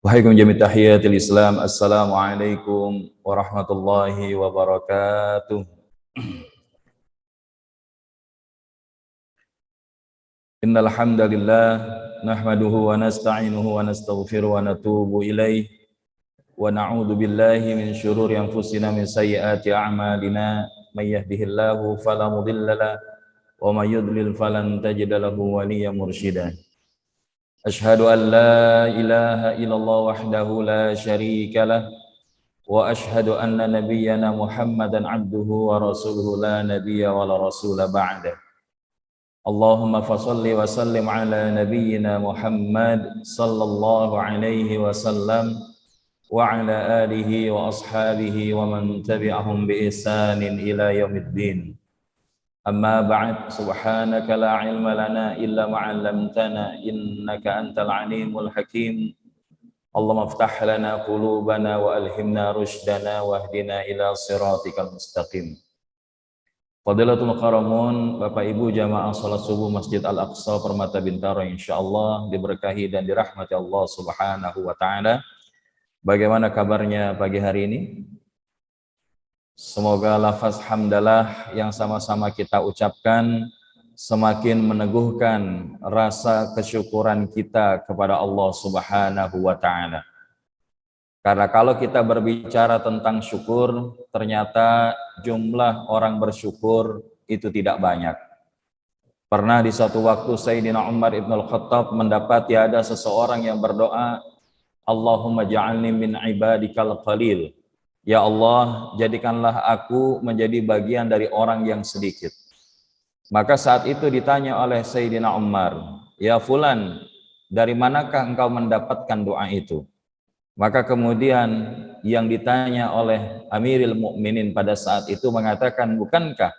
Wahaikum jami tahiyatil Islam. Assalamualaikum warahmatullahi wabarakatuh. Innal hamdalillah nahmaduhu wa nasta'inuhu wa nastaghfiruhu wa natubu ilaih wa na'udzu billahi min syururi anfusina min sayyiati a'malina may yahdihillahu fala mudhillalah wa may yudlil falan tajida lahu waliyyan mursyida. Asyhadu an la ilaha illallah wahdahu la syarika lah wa asyhadu anna nabiyyana Muhammadan abduhu wa rasuluhu la nabiyya wa la rasula ba'da. Allahumma fassalli wa sallim ala nabiyyina Muhammad sallallahu alaihi wasallam wa ala alihi wa ashabihi wa man tabi'ahum bi ihsanin ila yaumiddin. Amma ba'd, subhanaka la ilma lana illa ma 'allamtana innaka antal alimul hakim. Allahumma iftah lana qulubana wa alhimna rushdana wahdina ila siratikal mustaqim. Fadilatul qaramun, Bapak Ibu jamaah salat subuh Masjid Al-Aqsa Permata Bintaro, insyaallah diberkahi dan dirahmati Allah Subhanahu wa taala. Bagaimana kabarnya pagi hari ini? Semoga lafaz hamdalah yang sama-sama kita ucapkan semakin meneguhkan rasa kesyukuran kita kepada Allah Subhanahu wa taala. Karena kalau kita berbicara tentang syukur, ternyata jumlah orang bersyukur itu tidak banyak. Pernah di suatu waktu Sayyidina Umar ibn al-Khattab mendapati ada seseorang yang berdoa, Allahumma ja'alni min ibadikal qalil. Ya Allah, jadikanlah aku menjadi bagian dari orang yang sedikit. Maka saat itu ditanya oleh Sayyidina Umar, ya fulan, dari manakah engkau mendapatkan doa itu? Maka kemudian yang ditanya oleh Amirul Mukminin pada saat itu mengatakan, bukankah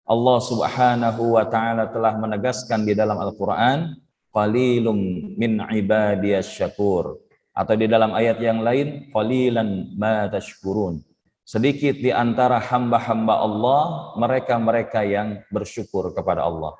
Allah Subhanahu wa taala telah menegaskan di dalam Al-Qur'an, qalilum min ibadiyas syakur. Atau di dalam ayat yang lain, qalilan ma tashkurun. Sedikit di antara hamba-hamba Allah, mereka-mereka yang bersyukur kepada Allah.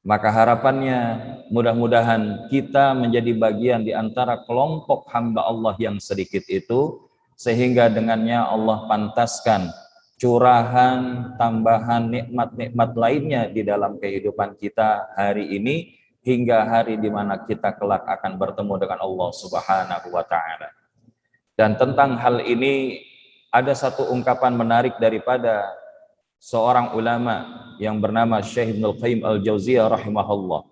Maka harapannya mudah-mudahan kita menjadi bagian di antara kelompok hamba Allah yang sedikit itu, sehingga dengannya Allah pantaskan curahan, tambahan nikmat-nikmat lainnya di dalam kehidupan kita hari ini, hingga hari di mana kita kelak akan bertemu dengan Allah Subhanahu wa taala. Dan tentang hal ini ada satu ungkapan menarik daripada seorang ulama yang bernama Syekh Ibnul Qayyim Al-Jauziyah rahimahullah,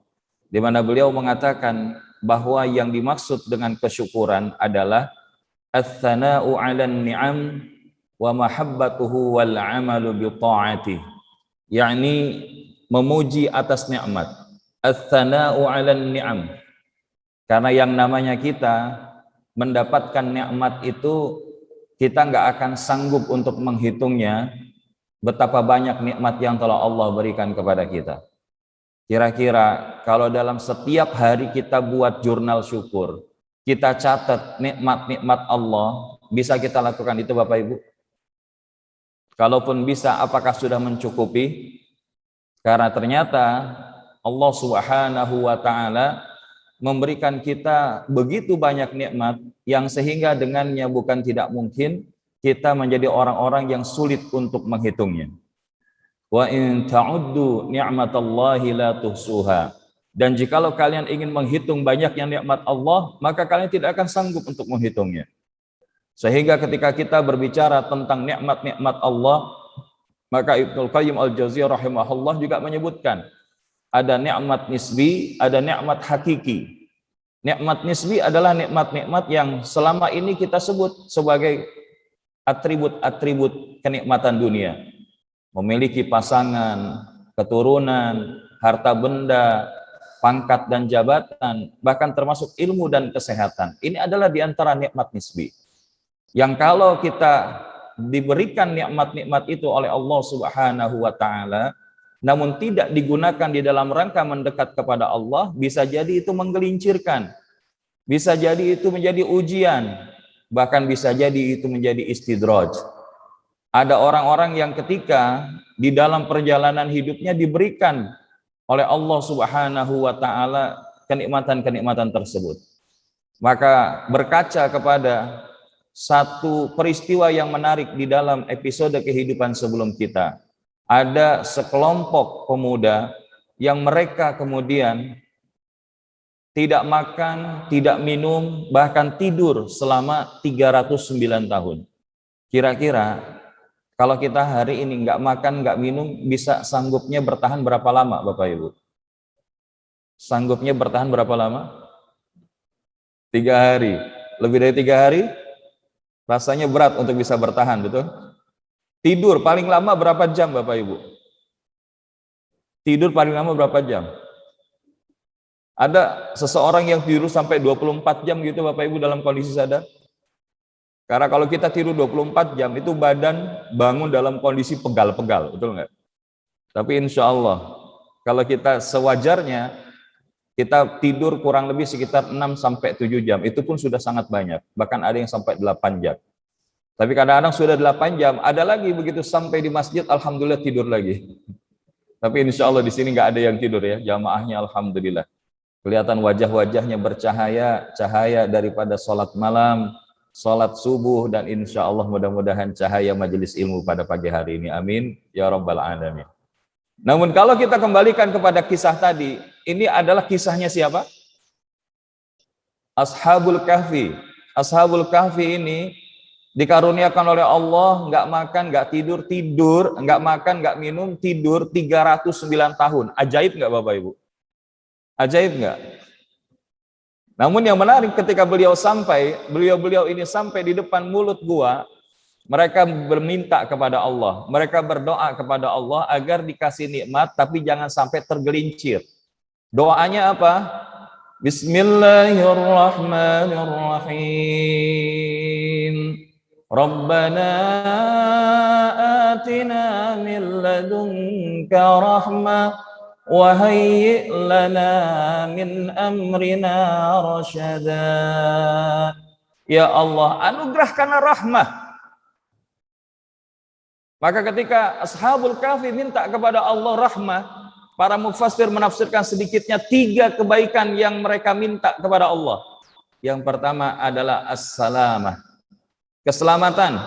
di mana beliau mengatakan bahwa yang dimaksud dengan kesyukuran adalah ats-tsana'u 'alan ni'am wa mahabbatuhu wal 'amalu bi ta'atihi, yakni memuji atas nikmat. Ats-tsana'u 'alan ni'am, karena yang namanya kita mendapatkan nikmat itu kita nggak akan sanggup untuk menghitungnya, betapa banyak nikmat yang telah Allah berikan kepada kita. Kira-kira kalau dalam setiap hari kita buat jurnal syukur, kita catat nikmat-nikmat Allah, bisa kita lakukan itu Bapak Ibu? Kalaupun bisa, apakah sudah mencukupi? Karena ternyata Allah Subhanahu wa taala memberikan kita begitu banyak nikmat yang sehingga dengannya bukan tidak mungkin kita menjadi orang-orang yang sulit untuk menghitungnya. Wa in ta'uddu ni'matallahi la tuhsuha. Dan jikalau kalian ingin menghitung banyaknya nikmat Allah, maka kalian tidak akan sanggup untuk menghitungnya. Sehingga ketika kita berbicara tentang nikmat-nikmat Allah, maka Ibnul Qayyim Al-Jauziyah rahimahullah juga menyebutkan ada nikmat nisbi, ada nikmat hakiki. Nikmat nisbi adalah nikmat-nikmat yang selama ini kita sebut sebagai atribut-atribut kenikmatan dunia. Memiliki pasangan, keturunan, harta benda, pangkat dan jabatan, bahkan termasuk ilmu dan kesehatan. Ini adalah di antara nikmat nisbi. Yang kalau kita diberikan nikmat-nikmat itu oleh Allah Subhanahu wa taala, namun tidak digunakan di dalam rangka mendekat kepada Allah, bisa jadi itu menggelincirkan, bisa jadi itu menjadi ujian, bahkan bisa jadi itu menjadi istidraj. Ada orang-orang yang ketika di dalam perjalanan hidupnya diberikan oleh Allah Subhanahu wa taala kenikmatan-kenikmatan tersebut. Maka berkaca kepada satu peristiwa yang menarik di dalam episode kehidupan sebelum kita. Ada sekelompok pemuda yang mereka kemudian tidak makan, tidak minum, bahkan tidur selama 309 tahun. Kira-kira kalau kita hari ini nggak makan, nggak minum, bisa sanggupnya bertahan berapa lama Bapak Ibu? Sanggupnya bertahan berapa lama? 3 hari. Lebih dari 3 hari? Rasanya berat untuk bisa bertahan, betul? Tidur paling lama berapa jam Bapak Ibu? Tidur paling lama berapa jam? Ada seseorang yang tidur sampai 24 jam gitu Bapak Ibu dalam kondisi sadar? Karena kalau kita tidur 24 jam itu badan bangun dalam kondisi pegal-pegal, betul nggak? Tapi insya Allah kalau kita sewajarnya kita tidur kurang lebih sekitar 6-7 jam, itu pun sudah sangat banyak. Bahkan ada yang sampai 8 jam. Tapi kadang-kadang sudah 8 jam, ada lagi begitu sampai di masjid, alhamdulillah tidur lagi. Tapi insya Allah di sini nggak ada yang tidur ya, jamaahnya alhamdulillah. Kelihatan wajah-wajahnya bercahaya, cahaya daripada sholat malam, sholat subuh, dan insya Allah mudah-mudahan cahaya majelis ilmu pada pagi hari ini. Amin ya rabbal alamin. Namun kalau kita kembalikan kepada kisah tadi, ini adalah kisahnya siapa? Ashabul Kahfi. Ashabul Kahfi ini dikaruniakan oleh Allah, nggak makan, nggak tidur, nggak makan, nggak minum, tidur 309 tahun. Ajaib nggak Bapak Ibu? Ajaib nggak? Namun yang menarik ketika beliau ini sampai di depan mulut gua, mereka berminta kepada Allah, mereka berdoa kepada Allah agar dikasih nikmat, tapi jangan sampai tergelincir. Doanya apa? Bismillahirrahmanirrahim. Rabbana atina min ladunka rahmah wa hayyi' lana min amrina rasyada. Ya Allah, anugerahkanlah rahmah. Maka ketika Ashabul Kahfi minta kepada Allah rahmah, para mufassir menafsirkan sedikitnya 3 kebaikan yang mereka minta kepada Allah. Yang pertama adalah as-salamah, keselamatan.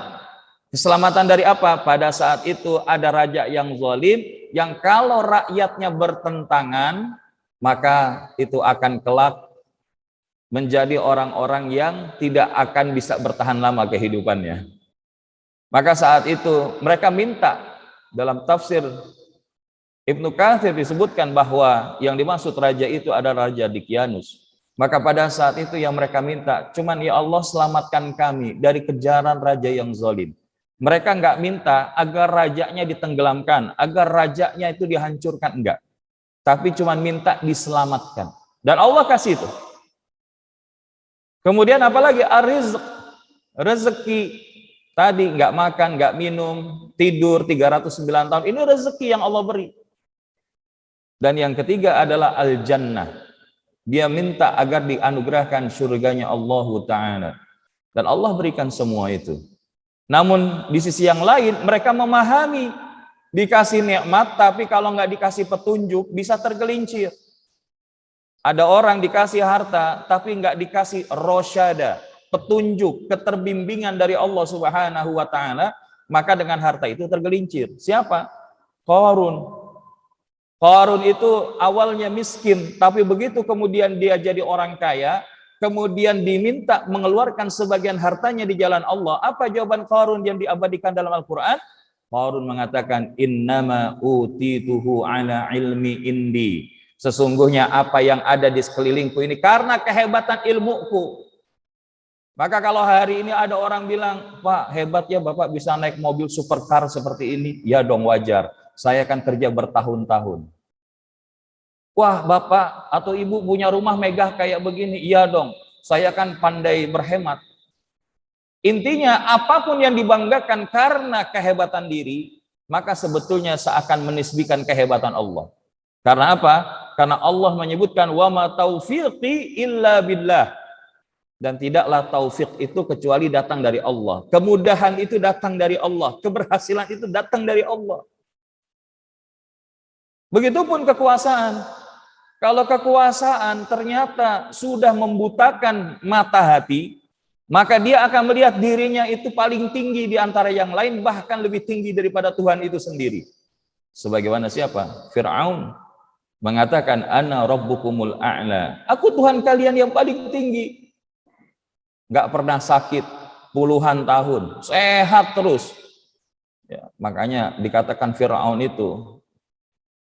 Keselamatan dari apa? Pada saat itu ada raja yang zalim, yang kalau rakyatnya bertentangan, maka itu akan kelak menjadi orang-orang yang tidak akan bisa bertahan lama kehidupannya. Maka saat itu mereka minta, dalam tafsir Ibnu Katsir disebutkan bahwa yang dimaksud raja itu adalah Raja Daqyanus. Maka pada saat itu yang mereka minta, cuman ya Allah selamatkan kami dari kejaran raja yang zalim. Mereka nggak minta agar rajanya ditenggelamkan, agar rajanya itu dihancurkan, enggak. Tapi cuman minta diselamatkan. Dan Allah kasih itu. Kemudian apalagi ar-rizq, rezeki. Tadi nggak makan, nggak minum, tidur 309 tahun. Ini rezeki yang Allah beri. Dan yang ketiga adalah al-jannah. Dia minta agar dianugerahkan surganya Allah Ta'ala. Dan Allah berikan semua itu. Namun di sisi yang lain mereka memahami dikasih nikmat, tapi kalau nggak dikasih petunjuk bisa tergelincir. Ada orang dikasih harta tapi nggak dikasih rosyada, petunjuk, keterbimbingan dari Allah Subhanahu wa Ta'ala, maka dengan harta itu tergelincir. Siapa? Qarun. Qarun itu awalnya miskin, tapi begitu kemudian dia jadi orang kaya, kemudian diminta mengeluarkan sebagian hartanya di jalan Allah. Apa jawaban Qarun yang diabadikan dalam Al-Quran? Qarun mengatakan, innama utituhu ala ilmi indi. Sesungguhnya apa yang ada di sekelilingku ini karena kehebatan ilmuku. Maka kalau hari ini ada orang bilang, Pak hebat ya Bapak bisa naik mobil supercar seperti ini. Ya dong wajar, saya kan kerja bertahun-tahun. Wah Bapak atau Ibu punya rumah megah kayak begini. Iya dong, saya kan pandai berhemat. Intinya apapun yang dibanggakan karena kehebatan diri, maka sebetulnya seakan menisbikan kehebatan Allah. Karena apa? Karena Allah menyebutkan, wa ma taufiqi illa billah. Dan tidaklah taufik itu kecuali datang dari Allah. Kemudahan itu datang dari Allah. Keberhasilan itu datang dari Allah. Begitupun kekuasaan. Kalau kekuasaan ternyata sudah membutakan mata hati, maka dia akan melihat dirinya itu paling tinggi di antara yang lain, bahkan lebih tinggi daripada Tuhan itu sendiri. Sebagaimana siapa? Fir'aun mengatakan, ana rabbukumul a'la. Aku Tuhan kalian yang paling tinggi. Nggak pernah sakit puluhan tahun, sehat terus. Ya, makanya dikatakan Fir'aun itu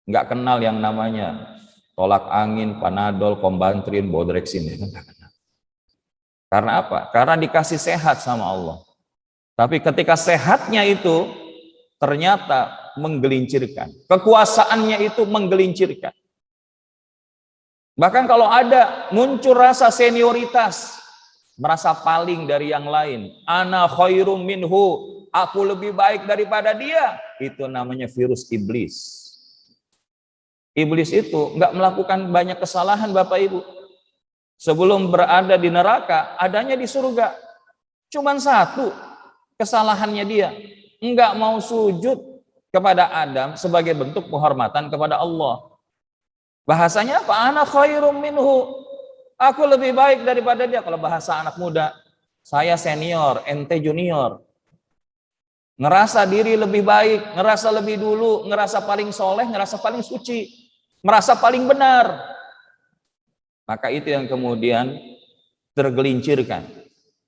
nggak kenal yang namanya tolak angin, panadol, kombantrin, bodreksin. Karena apa? Karena dikasih sehat sama Allah. Tapi ketika sehatnya itu ternyata menggelincirkan. Kekuasaannya itu menggelincirkan. Bahkan kalau ada muncul rasa senioritas, merasa paling dari yang lain. Ana khairum minhu, aku lebih baik daripada dia. Itu namanya virus iblis. Iblis itu nggak melakukan banyak kesalahan Bapak Ibu. Sebelum berada di neraka, adanya di surga. Cuman satu kesalahannya dia, nggak mau sujud kepada Adam sebagai bentuk penghormatan kepada Allah. Bahasanya apa? Ana khairum minhu. Aku lebih baik daripada dia. Kalau bahasa anak muda, saya senior, ente junior. Ngerasa diri lebih baik, ngerasa lebih dulu, ngerasa paling soleh, ngerasa paling suci, merasa paling benar. Maka itu yang kemudian tergelincirkan.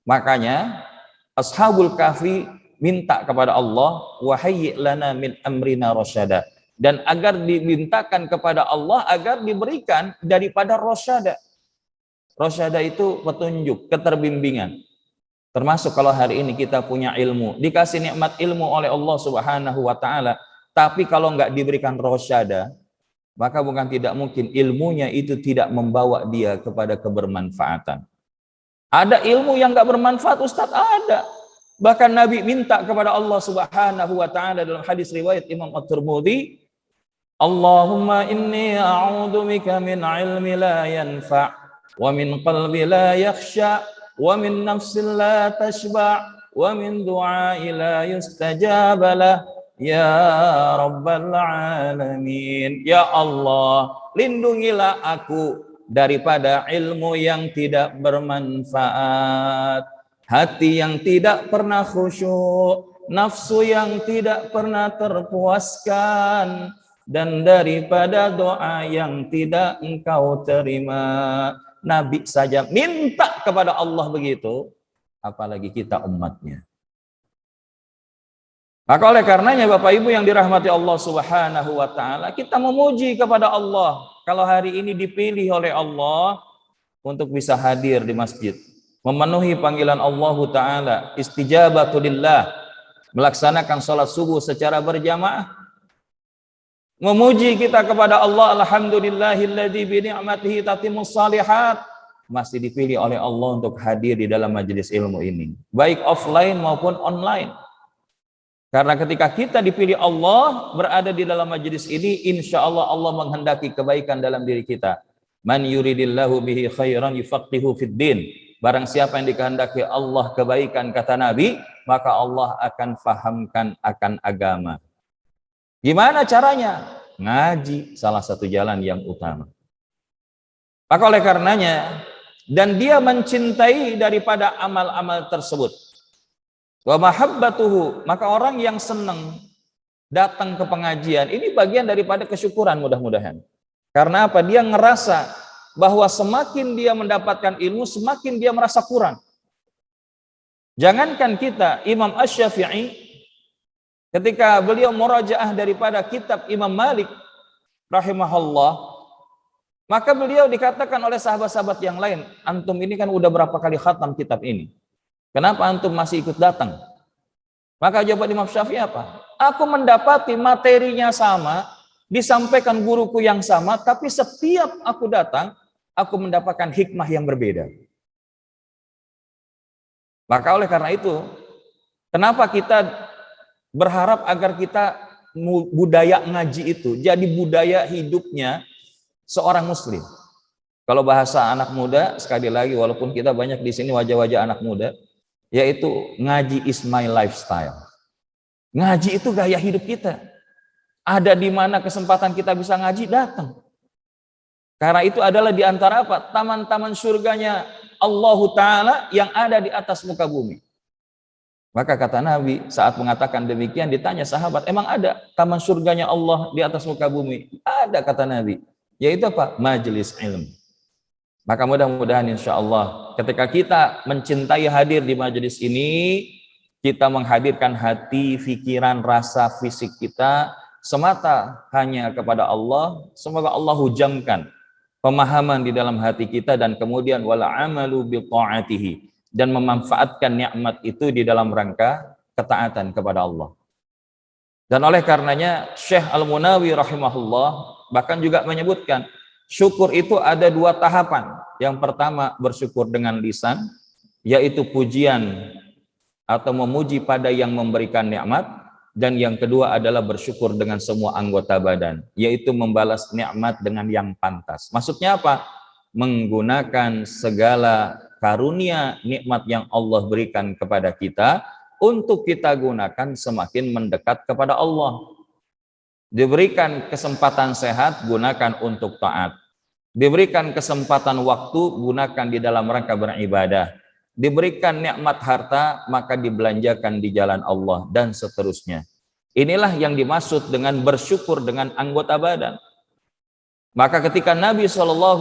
Makanya Ashabul Kahfi minta kepada Allah, wahayyi lana min amrina rasyada. Dan agar dimintakan kepada Allah agar diberikan daripada rasyada. Rasyada itu petunjuk, keterbimbingan. Termasuk kalau hari ini kita punya ilmu, dikasih nikmat ilmu oleh Allah Subhanahu wa taala, tapi kalau nggak diberikan rasyada, maka bukan tidak mungkin ilmunya itu tidak membawa dia kepada kebermanfaatan. Ada ilmu yang nggak bermanfaat, Ustadz, ada. Bahkan Nabi minta kepada Allah Subhanahu wa taala dalam hadis riwayat Imam At-Tirmidzi, Allahumma inni a'udzubika min ilmi la yanfa' wa min qalbi la yakhsha wa min nafsin la tashba' wa min du'a'i la yustajab lah ya rabbal alamin. Ya Allah, lindungilah aku daripada ilmu yang tidak bermanfaat, hati yang tidak pernah khusyuk, nafsu yang tidak pernah terpuaskan, dan daripada doa yang tidak engkau terima. Nabi saja minta kepada Allah begitu, apalagi kita umatnya. Maka oleh karenanya Bapak Ibu yang dirahmati Allah Subhanahu wa taala, kita memuji kepada Allah kalau hari ini dipilih oleh Allah untuk bisa hadir di masjid, memenuhi panggilan Allah taala, istijabatu lillah, melaksanakan salat subuh secara berjamaah. Memuji kita kepada Allah, alhamdulillahilladzi bi ni'matihi tatimmus shalihat, masih dipilih oleh Allah untuk hadir di dalam majelis ilmu ini, baik offline maupun online. Karena ketika kita dipilih Allah berada di dalam majelis ini, insya Allah Allah menghendaki kebaikan dalam diri kita. Man yuridillahu bihi khairan yufaqihu fid din. Barang siapa yang dikehendaki Allah kebaikan, kata Nabi, maka Allah akan fahamkan akan agama. Gimana caranya? Ngaji, salah satu jalan yang utama. Maka oleh karenanya, dan dia mencintai daripada amal-amal tersebut. Wa mahabbatuhu, maka orang yang senang datang ke pengajian, ini bagian daripada kesyukuran mudah-mudahan. Karena apa? Dia ngerasa bahwa semakin dia mendapatkan ilmu, semakin dia merasa kurang. Jangankan kita, Imam Asy-Syafi'i, ketika beliau murajaah daripada kitab Imam Malik rahimahullah, maka beliau dikatakan oleh sahabat-sahabat yang lain, antum ini kan udah berapa kali khatam kitab ini, kenapa antum masih ikut datang? Maka jawaban Imam Syafi'i apa? Aku mendapati materinya sama, disampaikan guruku yang sama, tapi setiap aku datang, aku mendapatkan hikmah yang berbeda. Maka oleh karena itu, kenapa kita berharap agar kita budaya ngaji itu jadi budaya hidupnya seorang muslim. Kalau bahasa anak muda, sekali lagi walaupun kita banyak di sini wajah-wajah anak muda, yaitu ngaji is my lifestyle. Ngaji itu gaya hidup kita. Ada di mana kesempatan kita bisa ngaji, datang. Karena itu adalah di antara apa? Taman-taman surganya Allah Ta'ala yang ada di atas muka bumi. Maka kata Nabi saat mengatakan demikian, ditanya sahabat, emang ada taman surganya Allah di atas muka bumi? Ada, kata Nabi. Yaitu apa? Majelis ilmu. Maka mudah-mudahan insya Allah ketika kita mencintai hadir di majelis ini, kita menghadirkan hati, pikiran, rasa, fisik kita semata hanya kepada Allah. Semoga Allah hujamkan pemahaman di dalam hati kita dan kemudian wala amalu bi ta'atihi, dan memanfaatkan nikmat itu di dalam rangka ketaatan kepada Allah. Dan oleh karenanya Syekh Al-Munawi rahimahullah bahkan juga menyebutkan syukur itu ada dua tahapan. Yang pertama bersyukur dengan lisan, yaitu pujian atau memuji pada yang memberikan nikmat, dan yang kedua adalah bersyukur dengan semua anggota badan, yaitu membalas nikmat dengan yang pantas. Maksudnya apa? Menggunakan segala karunia nikmat yang Allah berikan kepada kita untuk kita gunakan semakin mendekat kepada Allah. Diberikan kesempatan sehat, gunakan untuk taat. Diberikan kesempatan waktu, gunakan di dalam rangka beribadah. Diberikan nikmat harta, maka dibelanjakan di jalan Allah, dan seterusnya. Inilah yang dimaksud dengan bersyukur dengan anggota badan. Maka ketika Nabi SAW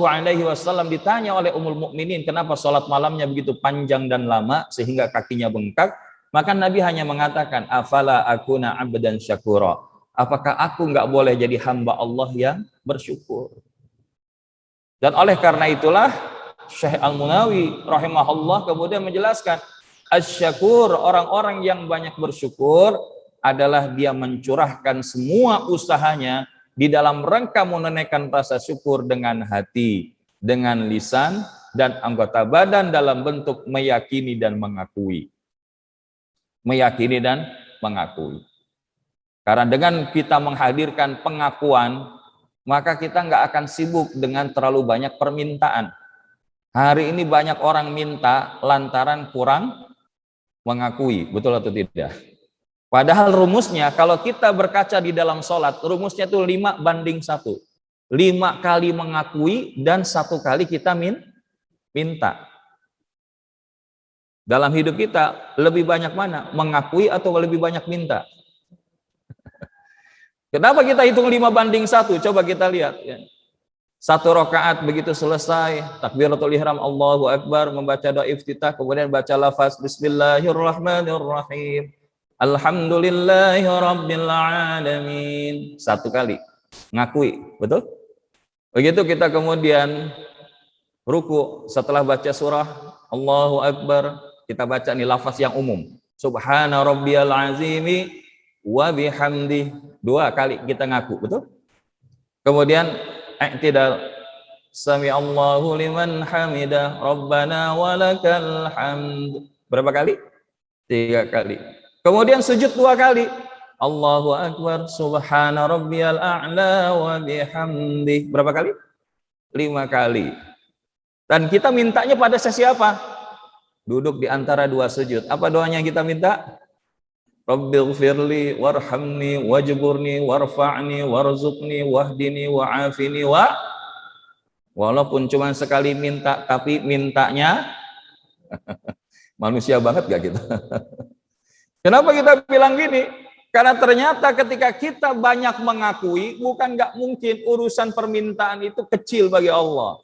ditanya oleh Ummul Mukminin, kenapa sholat malamnya begitu panjang dan lama sehingga kakinya bengkak, maka Nabi hanya mengatakan, afala akuna abdan syakura. Apakah aku nggak boleh jadi hamba Allah yang bersyukur? Dan oleh karena itulah Syekh Al-Munawi rahimahullah kemudian menjelaskan, asy-syakur, orang-orang yang banyak bersyukur adalah dia mencurahkan semua usahanya di dalam rangka menunaikan rasa syukur dengan hati, dengan lisan, dan anggota badan dalam bentuk meyakini dan mengakui. Meyakini dan mengakui. Karena dengan kita menghadirkan pengakuan, maka kita nggak akan sibuk dengan terlalu banyak permintaan. Hari ini banyak orang minta lantaran kurang mengakui, betul atau tidak? Padahal rumusnya, kalau kita berkaca di dalam sholat, rumusnya itu 5:1. 5 kali mengakui dan 1 kali kita minta. Dalam hidup kita, lebih banyak mana? Mengakui atau lebih banyak minta? Kenapa kita hitung 5:1? Coba kita lihat. Ya. 1 rakaat begitu selesai, takbiratul ihram, Allahu Akbar, membaca doa iftitah, kemudian baca lafaz Bismillahirrahmanirrahim. Alhamdulillahi rabbil alamin. 1 kali. Ngakui, betul? Begitu kita kemudian ruku, setelah baca surah Allahu Akbar, kita baca nih lafaz yang umum. Subhana rabbiyal azimi wa bihamdi. 2 kali kita ngaku, betul? Kemudian i'tidal, sami Allahu liman hamidah, rabbana walakal hamd. Berapa kali? 3 kali. Kemudian sujud 2 kali. Allahu Akbar, subhana rabbiyal a'la wa bihamdi. Berapa kali? 5 kali. Dan kita mintanya pada siapa? Duduk di antara 2 sujud. Apa doanya kita minta? Rabbighfirli warhamni wajburni warfa'ni warzuqni wahdini wa'afini wa. Walaupun cuma sekali minta, tapi mintanya manusia banget gak kita? Kenapa kita bilang gini? Karena ternyata ketika kita banyak mengakui, bukan gak mungkin urusan permintaan itu kecil bagi Allah.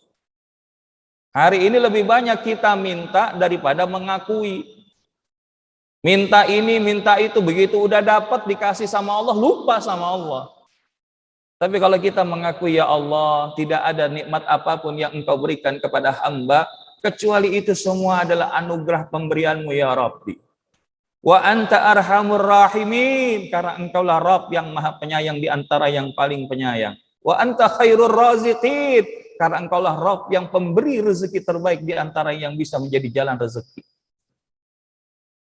Hari ini lebih banyak kita minta daripada mengakui. Minta ini, minta itu, begitu udah dapat dikasih sama Allah, lupa sama Allah. Tapi kalau kita mengakui, ya Allah, tidak ada nikmat apapun yang Engkau berikan kepada hamba, kecuali itu semua adalah anugerah pemberianmu ya Rabbi. Wa anta arhamur rahimin, karena Engkaulah Rabb yang maha penyayang di antara yang paling penyayang. Wa anta khairur raziqin, karena Engkaulah Rabb yang pemberi rezeki terbaik di antara yang bisa menjadi jalan rezeki.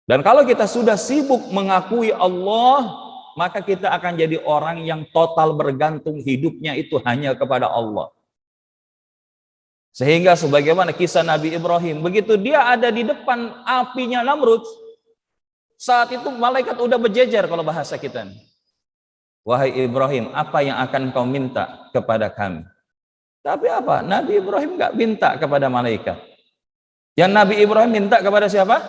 Dan kalau kita sudah sibuk mengakui Allah, maka kita akan jadi orang yang total bergantung hidupnya itu hanya kepada Allah. Sehingga sebagaimana kisah Nabi Ibrahim, begitu dia ada di depan apinya Namrud, saat itu malaikat udah berjejer kalau bahasa kita. Wahai Ibrahim, apa yang akan kau minta kepada kami? Tapi apa? Nabi Ibrahim nggak minta kepada malaikat. Yang Nabi Ibrahim minta kepada siapa?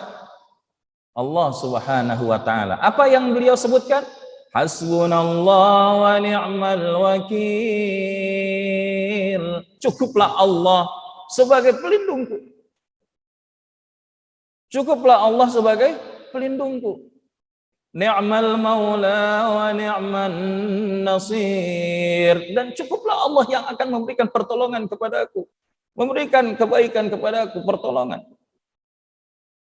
Allah Subhanahu wa taala. Apa yang beliau sebutkan? Hasbunallah wa ni'mal wakil. Cukuplah Allah sebagai pelindungku. Cukuplah Allah sebagai pelindungku. Ni'mal maula wa ni'man nasir. Dan cukuplah Allah yang akan memberikan pertolongan kepadaku, memberikan kebaikan kepadaku, pertolongan.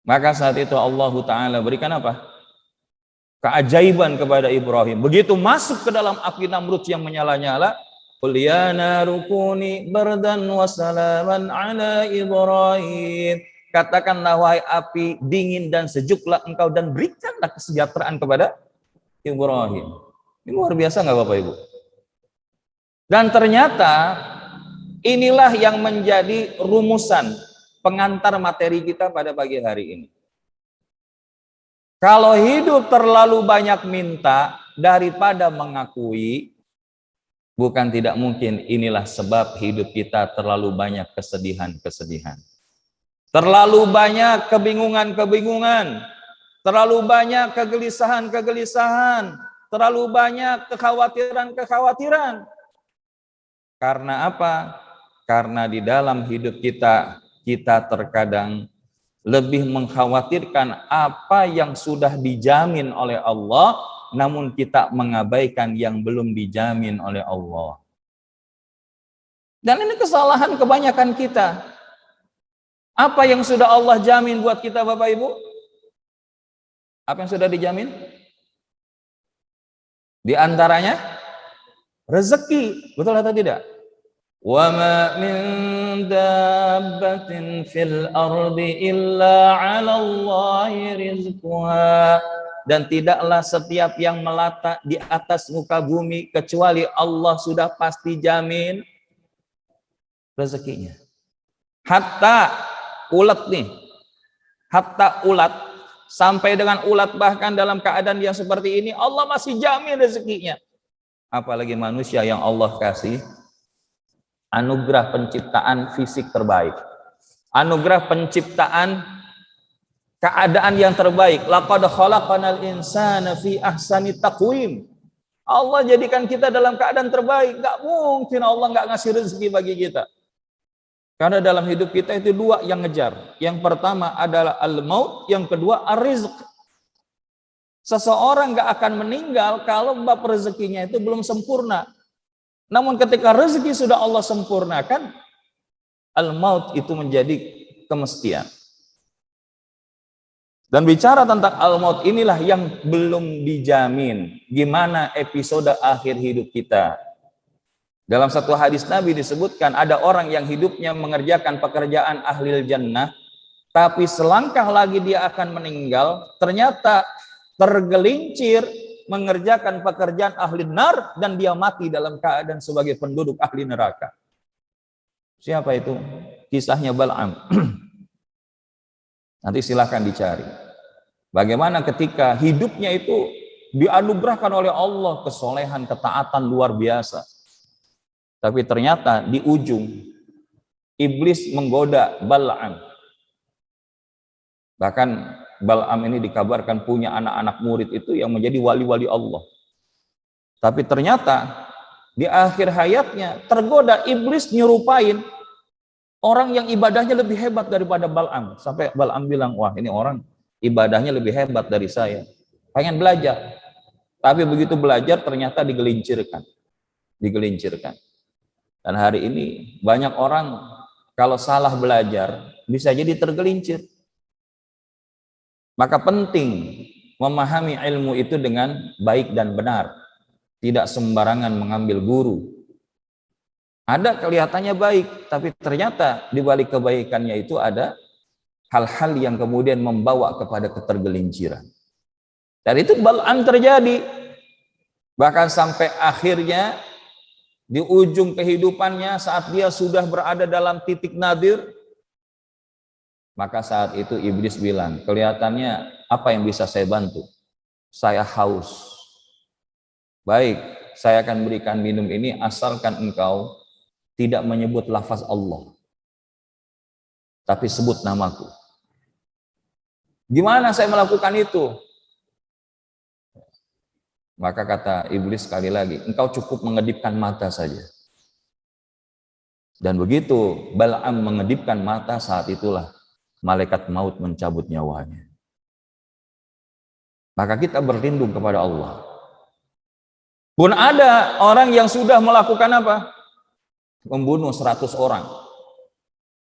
Maka saat itu Allah Ta'ala berikan apa? Keajaiban kepada Ibrahim. Begitu masuk ke dalam api Namrud yang menyala-nyala, qul ya naru kuni bardan wa salaman ala Ibrahim. Katakanlah wahai api, dingin dan sejuklah engkau dan berikanlah kesejahteraan kepada Ibrahim. Ini luar biasa nggak Bapak Ibu? Dan ternyata inilah yang menjadi rumusan pengantar materi kita pada pagi hari ini. Kalau hidup terlalu banyak minta daripada mengakui, bukan tidak mungkin inilah sebab hidup kita terlalu banyak kesedihan-kesedihan. Terlalu banyak kebingungan-kebingungan, terlalu banyak kegelisahan-kegelisahan, terlalu banyak kekhawatiran-kekhawatiran. Karena apa? Karena di dalam hidup kita terkadang lebih mengkhawatirkan apa yang sudah dijamin oleh Allah, namun kita mengabaikan yang belum dijamin oleh Allah. Dan ini kesalahan kebanyakan kita. Apa yang sudah Allah jamin buat kita Bapak Ibu? Apa yang sudah dijamin? Di antaranya rezeki, betul atau tidak? Wa ma min dabbatin fil ardi illa 'ala Allahi rizquha. Dan tidaklah setiap yang melata di atas muka bumi kecuali Allah sudah pasti jamin rezekinya. Hatta ulat nih, hatta ulat, sampai dengan ulat bahkan dalam keadaan yang seperti ini Allah masih jamin rezekinya. Apalagi manusia yang Allah kasih anugerah penciptaan fisik terbaik, anugerah penciptaan keadaan yang terbaik. Laqad khalaqanal insana fi ahsani taqwim. Allah jadikan kita dalam keadaan terbaik. Gak mungkin Allah gak ngasih rezeki bagi kita. Karena dalam hidup kita itu dua yang ngejar. Yang pertama adalah al-maut, yang kedua ar-rizq. Seseorang gak akan meninggal kalau bab rezekinya itu belum sempurna. Namun ketika rezeki sudah Allah sempurnakan, al-maut itu menjadi kemestian. Dan bicara tentang al-maut inilah yang belum dijamin. Gimana episode akhir hidup kita? Dalam satu hadis Nabi disebutkan ada orang yang hidupnya mengerjakan pekerjaan ahlil jannah, tapi selangkah lagi dia akan meninggal, ternyata tergelincir mengerjakan pekerjaan ahli nar dan dia mati dalam keadaan sebagai penduduk ahli neraka. Siapa itu? Kisahnya Bal'am. Nanti silahkan dicari. Bagaimana ketika hidupnya itu dianugerahkan oleh Allah kesolehan, ketaatan luar biasa. Tapi ternyata di ujung iblis menggoda Bal'am. Bahkan Bal'am ini dikabarkan punya anak-anak murid itu yang menjadi wali-wali Allah. Tapi ternyata di akhir hayatnya tergoda iblis nyerupain orang yang ibadahnya lebih hebat daripada Bal'am. Sampai Bal'am bilang, wah ini orang ibadahnya lebih hebat dari saya. Pengen belajar. Tapi begitu belajar ternyata digelincirkan. Dan hari ini banyak orang kalau salah belajar bisa jadi tergelincir. Maka penting memahami ilmu itu dengan baik dan benar. Tidak sembarangan mengambil guru. Ada kelihatannya baik, tapi ternyata di balik kebaikannya itu ada hal-hal yang kemudian membawa kepada ketergelinciran. Dan itu Bal'am terjadi. Bahkan sampai akhirnya di ujung kehidupannya saat dia sudah berada dalam titik nadir, maka saat itu iblis bilang, kelihatannya apa yang bisa saya bantu? Saya haus. Baik, saya akan berikan minum ini asalkan engkau tidak menyebut lafaz Allah, tapi sebut namaku. Gimana saya melakukan itu? Maka kata iblis sekali lagi, engkau cukup mengedipkan mata saja. Dan begitu Bal'am mengedipkan mata, saat itulah malaikat maut mencabut nyawanya. Maka kita berlindung kepada Allah. Pun ada orang yang sudah melakukan apa? Membunuh 100 orang.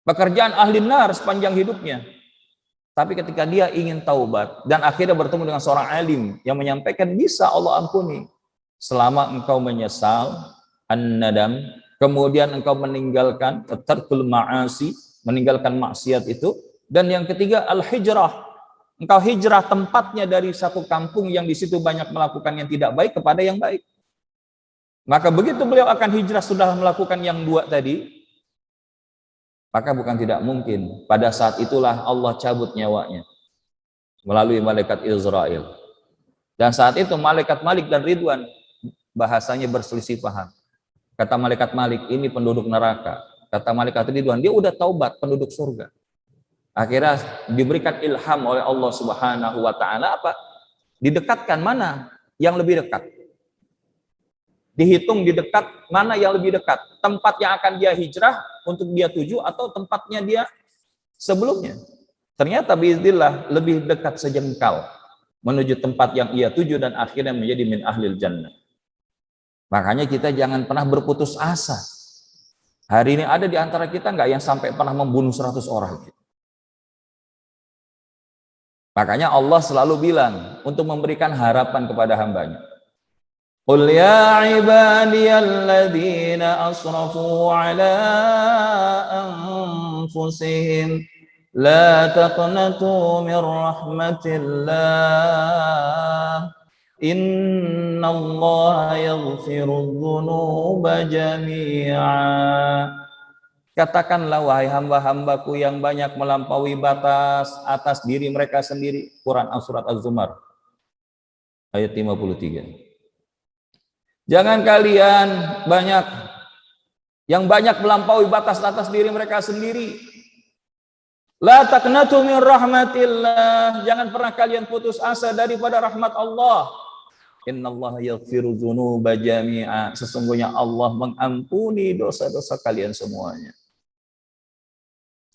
Pekerjaan ahli nar sepanjang hidupnya. Tapi ketika dia ingin taubat dan akhirnya bertemu dengan seorang alim yang menyampaikan bisa Allah ampuni selama engkau menyesal, an-nadam, kemudian engkau meninggalkan tarkul ma'asi, meninggalkan maksiat itu, dan yang ketiga al-hijrah, engkau hijrah tempatnya dari satu kampung yang di situ banyak melakukan yang tidak baik kepada yang baik. Maka begitu beliau akan hijrah sudah melakukan yang dua tadi, maka bukan tidak mungkin pada saat itulah Allah cabut nyawanya melalui malaikat Israel. Dan saat itu malaikat Malik dan Ridwan bahasanya berselisih paham. Kata malaikat Malik, ini penduduk neraka. Kata malaikat Ridwan, dia udah taubat, penduduk surga. Akhirnya diberikan ilham oleh Allah Subhanahu wa taala apa? Didekatkan mana yang lebih dekat. Dihitung di dekat mana yang lebih dekat, tempat yang akan dia hijrah untuk dia tuju atau tempatnya dia sebelumnya. Ternyata biiznillah lebih dekat sejengkal menuju tempat yang ia tuju dan akhirnya menjadi min ahlil jannah. Makanya kita jangan pernah berputus asa. Hari ini ada di antara kita nggak yang sampai pernah membunuh 100 orang. Makanya Allah selalu bilang untuk memberikan harapan kepada hambanya. Qul ya ibadiyalladzina asrafu ala anfusihim la taqnatu min rahmatillah innallaha yaghfirudz dzunuba jami'a. Katakanlah wahai hamba-hambaku yang banyak melampaui batas atas diri mereka sendiri. Quran surat Az-Zumar ayat 53. Jangan kalian yang banyak melampaui batas atas diri mereka sendiri. La taqnatu min rahmatillah. Jangan pernah kalian putus asa daripada rahmat Allah. Innallaha yaghfiru dzunuba jami'a. Sesungguhnya Allah mengampuni dosa-dosa kalian semuanya.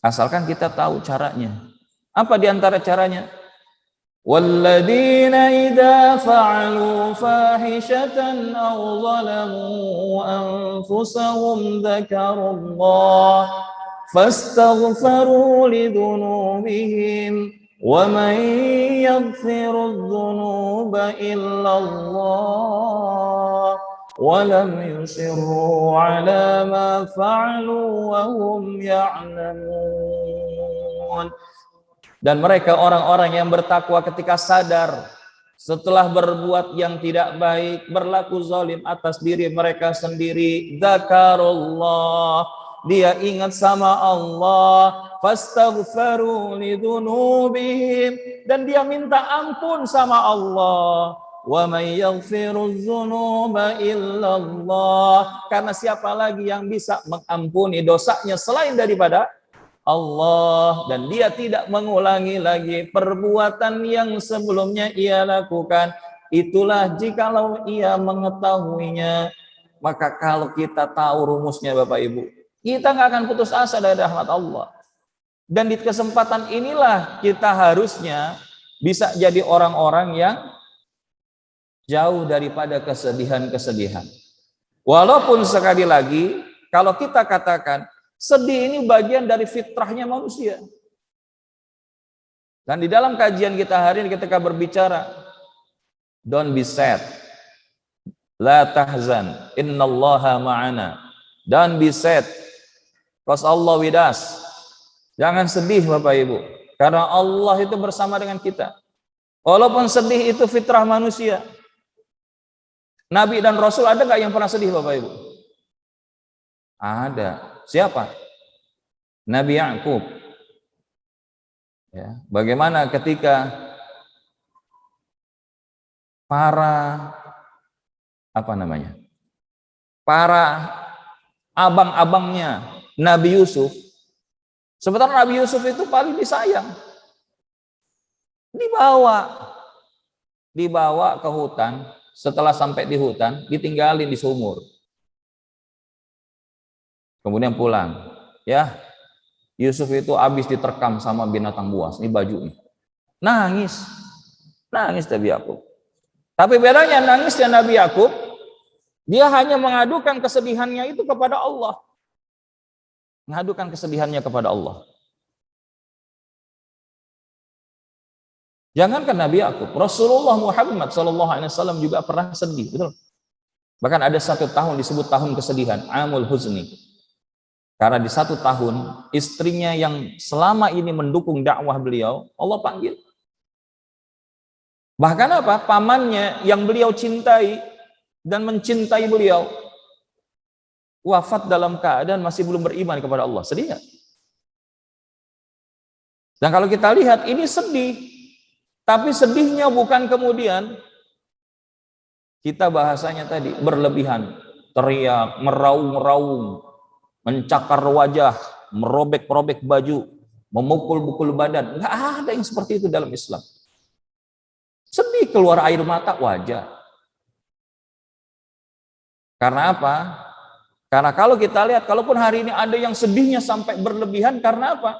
Asalkan kita tahu caranya. Apa di antara caranya? وَالَّذِينَ إِذَا فَعَلُوا فَاحِشَةً أَوْ ظَلَمُوا أَنفُسَهُمْ ذَكَرُوا اللَّهَ فَاسْتَغْفَرُوا لِذُنُوبِهِمْ وَمَنْ يَغْفِرُ الذُّنُوبَ إِلَّا اللَّهُ وَلَمْ يُصِرُّوا عَلَى مَا فَعَلُوا وَهُمْ يَعْلَمُونَ. Dan mereka orang-orang yang bertakwa ketika sadar setelah berbuat yang tidak baik, berlaku zalim atas diri mereka sendiri, dzakarullah, dia ingat sama Allah, fastaghfaru lidzunubihim, dan dia minta ampun sama Allah. Wa may yaghfirudz dzunuba illallah, karena siapa lagi yang bisa mengampuni dosanya selain daripada Allah, dan dia tidak mengulangi lagi perbuatan yang sebelumnya ia lakukan. Itulah jikalau ia mengetahuinya. Maka kalau kita tahu rumusnya Bapak Ibu, kita nggak akan putus asa dari rahmat Allah. Dan di kesempatan inilah kita harusnya bisa jadi orang-orang yang jauh daripada kesedihan-kesedihan. Walaupun sekali lagi kalau kita katakan sedih ini bagian dari fitrahnya manusia. Dan di dalam kajian kita hari ini ketika berbicara, don't be sad, la tahzan, innallaha ma'ana. Don't be sad, because Allah with us. Jangan sedih Bapak Ibu, karena Allah itu bersama dengan kita. Walaupun sedih itu fitrah manusia. Nabi dan Rasul ada nggak yang pernah sedih Bapak Ibu? Ada. Siapa? Nabi Ya'qub. Ya, bagaimana ketika para abang-abangnya Nabi Yusuf. Sementara Nabi Yusuf itu paling disayang. Dibawa ke hutan, setelah sampai di hutan, ditinggalin di sumur. Kemudian pulang. Ya, Yusuf itu habis diterkam sama binatang buas. Ini bajunya. Nangis Nabi Yakub. Tapi bedanya nangisnya Nabi Yakub, dia hanya mengadukan kesedihannya itu kepada Allah. Mengadukan kesedihannya kepada Allah. Jangankan Nabi Yakub, Rasulullah Muhammad SAW juga pernah sedih, betul? Bahkan ada 1 tahun disebut tahun kesedihan, Amul Huzni. Karena di 1 tahun istrinya yang selama ini mendukung dakwah beliau, Allah panggil. Bahkan apa? Pamannya yang beliau cintai dan mencintai beliau wafat dalam keadaan masih belum beriman kepada Allah. Sedih nggak? Dan kalau kita lihat ini sedih, tapi sedihnya bukan kemudian kita bahasanya tadi berlebihan, teriak, meraung-raung, mencakar wajah, merobek-robek baju, memukul-mukul badan. Nggak ada yang seperti itu dalam Islam. Sedih, keluar air mata, wajar. Karena apa? Karena kalau kita lihat, kalaupun hari ini ada yang sedihnya sampai berlebihan, karena apa?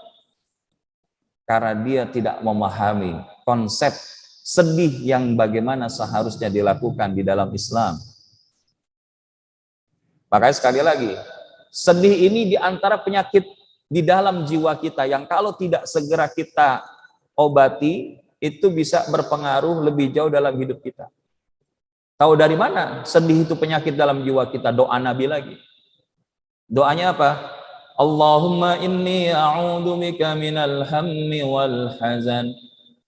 Karena dia tidak memahami konsep sedih yang bagaimana seharusnya dilakukan di dalam Islam. Makanya sekali lagi, sedih ini diantara penyakit di dalam jiwa kita yang kalau tidak segera kita obati, itu bisa berpengaruh lebih jauh dalam hidup kita. Tahu dari mana sedih itu penyakit dalam jiwa kita? Doa Nabi lagi. Doanya apa? Allahumma inni a'udzu bika minal hammi wal hazan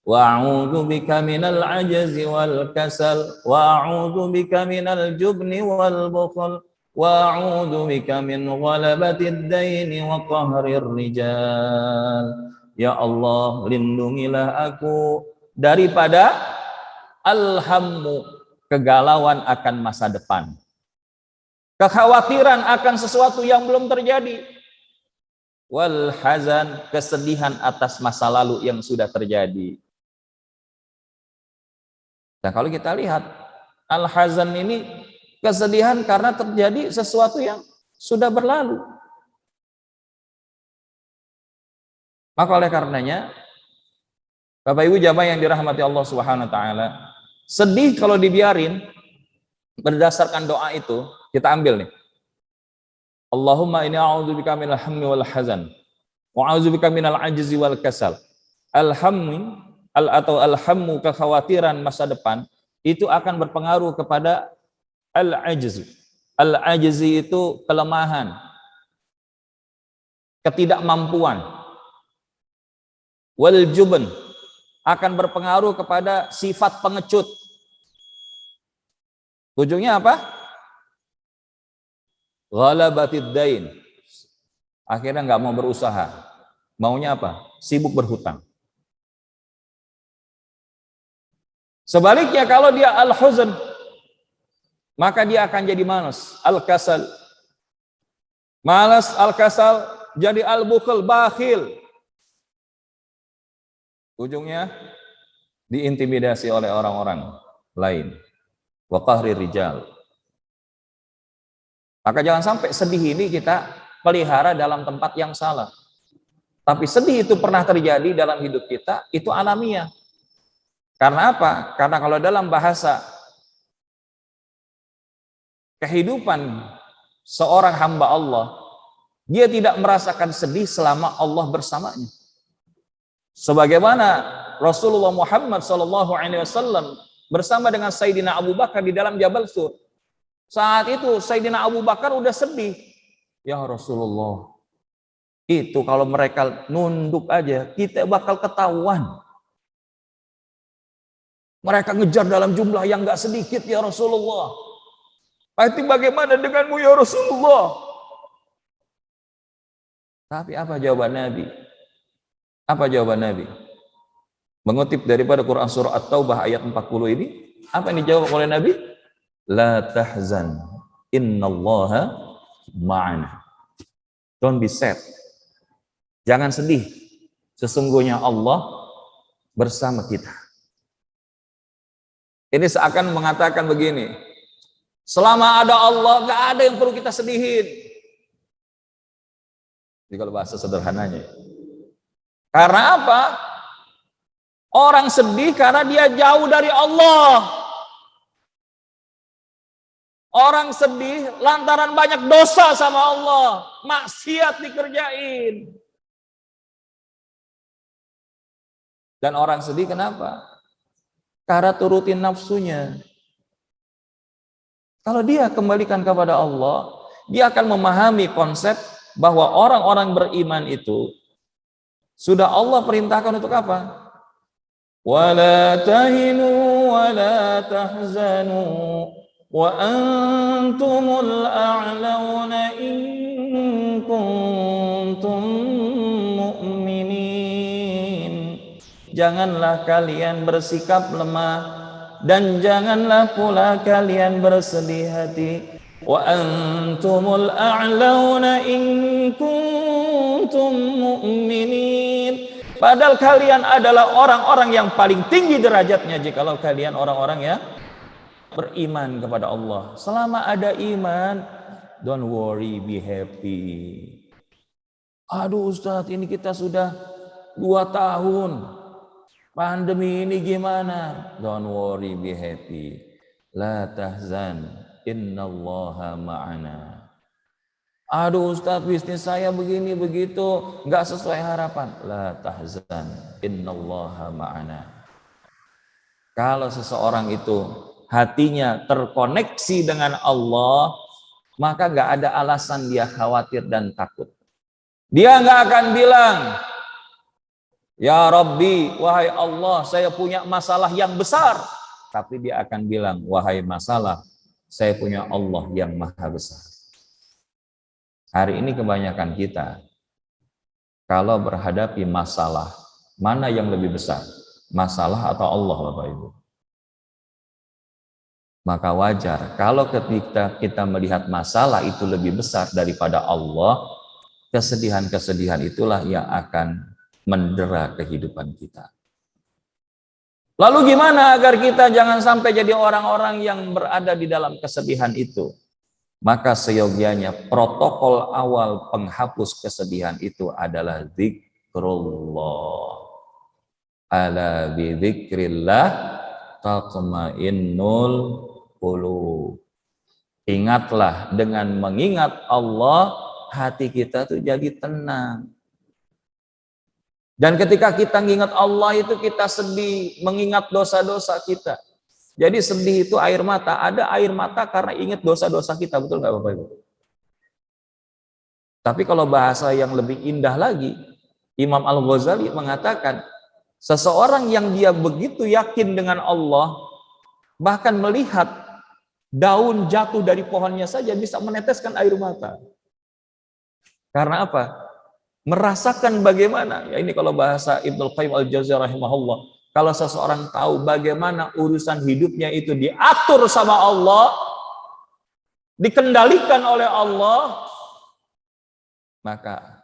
wa a'udzu bika minal ajzi wal kasal wa a'udzu bika minal jubni wal bukhl wa a'udzu bika min ghalabatid daini wa qahrir rijal. Ya Allah, lindungilah aku daripada alhammu, kegalauan akan masa depan, kekhawatiran akan sesuatu yang belum terjadi, wal hazan, kesedihan atas masa lalu yang sudah terjadi. Dan kalau kita lihat al hazan ini kesedihan karena terjadi sesuatu yang sudah berlalu. Maka oleh karenanya, Bapak Ibu jamaah yang dirahmati Allah Subhanahu wa taala, sedih kalau dibiarin berdasarkan doa itu, kita ambil nih. Allahumma inni a'udzubika minal hammi wal hazan wa a'udzubika minal ajzi wal kasal. Atau alhammu, kekhawatiran masa depan itu akan berpengaruh kepada al-ajzi. Al-ajzi itu kelemahan, ketidakmampuan. Wal jubn akan berpengaruh kepada sifat pengecut. Ujungnya apa? Ghalabatid dain. Akhirnya nggak mau berusaha. Maunya apa? Sibuk berhutang. Sebaliknya kalau dia al-huzn, maka dia akan jadi malas, al-kasal. Malas, al-kasal, jadi al-bukhl, bakhil. Ujungnya diintimidasi oleh orang-orang lain. Wa qahri rijal. Maka jangan sampai sedih ini kita pelihara dalam tempat yang salah. Tapi sedih itu pernah terjadi dalam hidup kita, itu alamiah. Karena apa? Karena kalau dalam bahasa kehidupan seorang hamba Allah, dia tidak merasakan sedih selama Allah bersamanya. Sebagaimana Rasulullah Muhammad SAW bersama dengan Sayyidina Abu Bakar di dalam Jabal Sur. Saat itu Sayyidina Abu Bakar udah sedih. Ya Rasulullah, itu kalau mereka nunduk aja, kita bakal ketahuan. Mereka ngejar dalam jumlah yang gak sedikit ya Rasulullah. Tapi bagaimana denganmu ya Rasulullah? Tapi apa jawaban Nabi? Apa jawaban Nabi? Mengutip daripada Quran surah At-Taubah ayat 40 ini, apa yang dijawab oleh Nabi? La tahzan, innallaha ma'ana. Don't be sad. Jangan sedih. Sesungguhnya Allah bersama kita. Ini seakan mengatakan begini, selama ada Allah, gak ada yang perlu kita sedihin. Jadi kalau bahasa sederhananya. Karena apa? Orang sedih karena dia jauh dari Allah. Orang sedih lantaran banyak dosa sama Allah. Maksiat dikerjain. Dan orang sedih kenapa? Karena turutin nafsunya. Kalau dia kembalikan kepada Allah, dia akan memahami konsep bahwa orang-orang beriman itu sudah Allah perintahkan untuk apa? وَلَا تَهِنُوا وَلَا تَحْزَنُوا وَأَنْتُمُ الْأَعْلَوْنَ إِن كُنْتُمْ مُؤْمِنِينَ. Janganlah kalian bersikap lemah dan janganlah pula kalian bersedih hati. وَأَنْتُمُ الْأَعْلَوْنَ إِن كُنْتُمْ مُؤْمِنِينَ. Padahal kalian adalah orang-orang yang paling tinggi derajatnya jikalau kalian orang-orang yang beriman kepada Allah. Selama ada iman, don't worry, be happy. Aduh Ustadz, ini kita sudah 2 tahun. Pandemi ini gimana? Don't worry, be happy. La tahzan, innallaha ma'ana. Aduh Ustadz, bisnis saya begini begitu, nggak sesuai harapan. La tahzan, innallaha ma'ana. Kalau seseorang itu hatinya terkoneksi dengan Allah, maka nggak ada alasan dia khawatir dan takut. Dia nggak akan bilang, ya Rabbi, wahai Allah, saya punya masalah yang besar. Tapi dia akan bilang, wahai masalah, saya punya Allah yang maha besar. Hari ini kebanyakan kita, kalau berhadapi masalah, mana yang lebih besar? Masalah atau Allah, Bapak Ibu? Maka wajar, kalau ketika kita melihat masalah itu lebih besar daripada Allah, kesedihan-kesedihan itulah yang akan mendera kehidupan kita. Lalu gimana agar kita jangan sampai jadi orang-orang yang berada di dalam kesedihan itu? Maka seyogianya protokol awal penghapus kesedihan itu adalah zikrullah. Ala bidzikrillah tatma'innul qulub. Ingatlah, dengan mengingat Allah, hati kita tuh jadi tenang. Dan ketika kita mengingat Allah itu kita sedih, mengingat dosa-dosa kita. Jadi sedih itu air mata. Ada air mata karena ingat dosa-dosa kita, betul nggak Bapak Ibu? Tapi kalau bahasa yang lebih indah lagi, Imam Al-Ghazali mengatakan, seseorang yang dia begitu yakin dengan Allah, bahkan melihat daun jatuh dari pohonnya saja bisa meneteskan air mata. Karena apa? Merasakan bagaimana, ya ini kalau bahasa Ibnu Qayyim Al-Jauziyah rahimahullah, kalau seseorang tahu bagaimana urusan hidupnya itu diatur sama Allah, dikendalikan oleh Allah, maka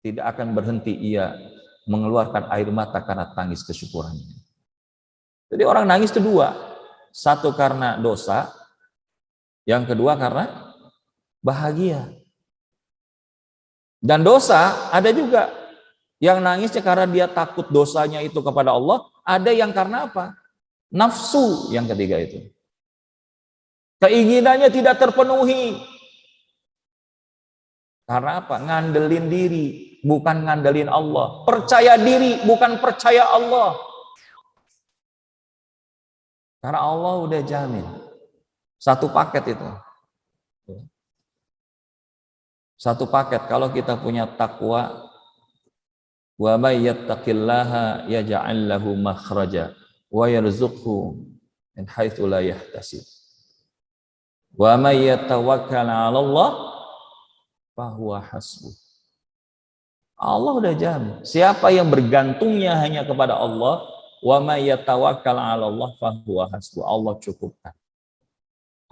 tidak akan berhenti ia mengeluarkan air mata karena tangis kesyukurannya. Jadi orang nangis itu 2. Satu karena dosa, yang kedua karena bahagia. Dan dosa ada juga yang nangisnya karena dia takut dosanya itu kepada Allah, ada yang karena apa? Nafsu yang ketiga itu. Keinginannya tidak terpenuhi. Karena apa? Ngandelin diri, bukan ngandelin Allah. Percaya diri, bukan percaya Allah. Karena Allah udah jamin. Satu paket itu. Satu paket, kalau kita punya takwa, wa may yattaqillaha yaj'al lahu makhraja wa yarzuqhu min haitsu la yahtasib. Wa may yatawakkal 'ala Allah fa huwa hasbuh. Allah udah jamin. Siapa yang bergantungnya hanya kepada Allah, wa may yatawakkal 'ala Allah fa huwa hasbuh. Allah cukupkan.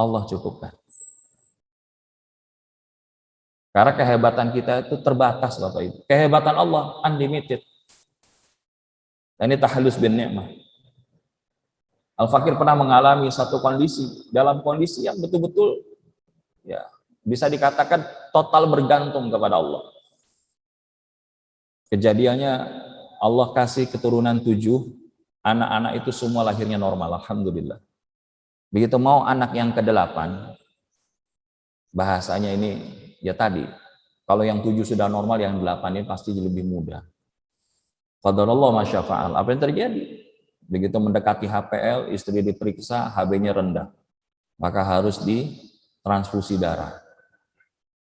Allah cukupkan. Karena kehebatan kita itu terbatas, Bapak Ibu. Kehebatan Allah unlimited. Dan ini tahallus bin ni'mah. Al-Fakir pernah mengalami satu kondisi, dalam kondisi yang betul-betul ya bisa dikatakan total bergantung kepada Allah. Kejadiannya Allah kasih keturunan 7, anak-anak itu semua lahirnya normal, alhamdulillah. Begitu mau anak yang ke-8, bahasanya ini ya tadi, kalau yang 7 sudah normal, yang 8 ini pasti lebih mudah. Qadarullah masyafa'al. Apa yang terjadi? Begitu mendekati HPL, istri diperiksa, HB-nya rendah. Maka harus ditransfusi darah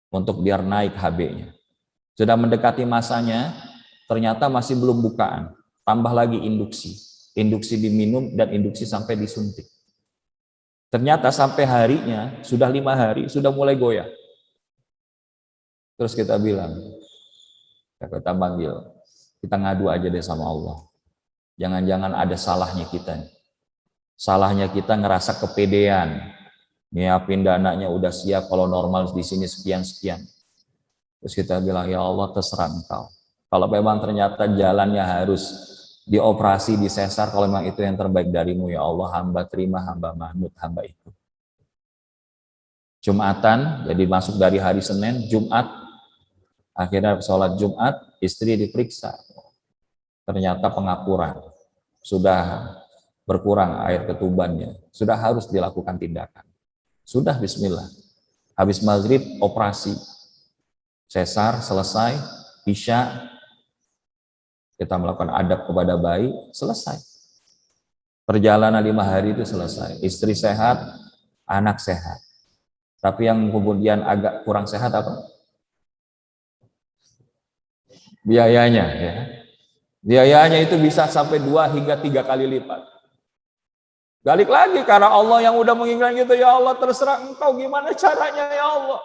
untuk biar naik HB-nya. Sudah mendekati masanya, ternyata masih belum bukaan. Tambah lagi induksi. Induksi diminum dan induksi sampai disuntik. Ternyata sampai harinya, sudah 5 hari, sudah mulai goyah. Terus kita bilang, kita panggil, kita ngadu aja deh sama Allah. Jangan-jangan ada salahnya kita. Salahnya kita ngerasa kepedean. Nyiapin dananya udah siap, kalau normal di sini sekian-sekian. Terus kita bilang, ya Allah terserah Engkau. Kalau memang ternyata jalannya harus dioperasi, disesar, kalau memang itu yang terbaik darimu, ya Allah, hamba terima, hamba manut, hamba itu. Jumatan, jadi masuk dari hari Senin, Jumat, akhirnya sholat Jumat, istri diperiksa. Ternyata pengapuran, sudah berkurang air ketubannya, sudah harus dilakukan tindakan. Sudah bismillah. Habis maghrib operasi, sesar selesai, isya kita melakukan adab kepada bayi, selesai. Perjalanan 5 hari itu selesai. Istri sehat, anak sehat. Tapi yang kemudian agak kurang sehat apa? Biayanya, ya. Biayanya itu bisa sampai 2 hingga 3 kali lipat. Balik lagi karena Allah yang udah menginginkan gitu, ya Allah terserah Engkau gimana caranya ya Allah.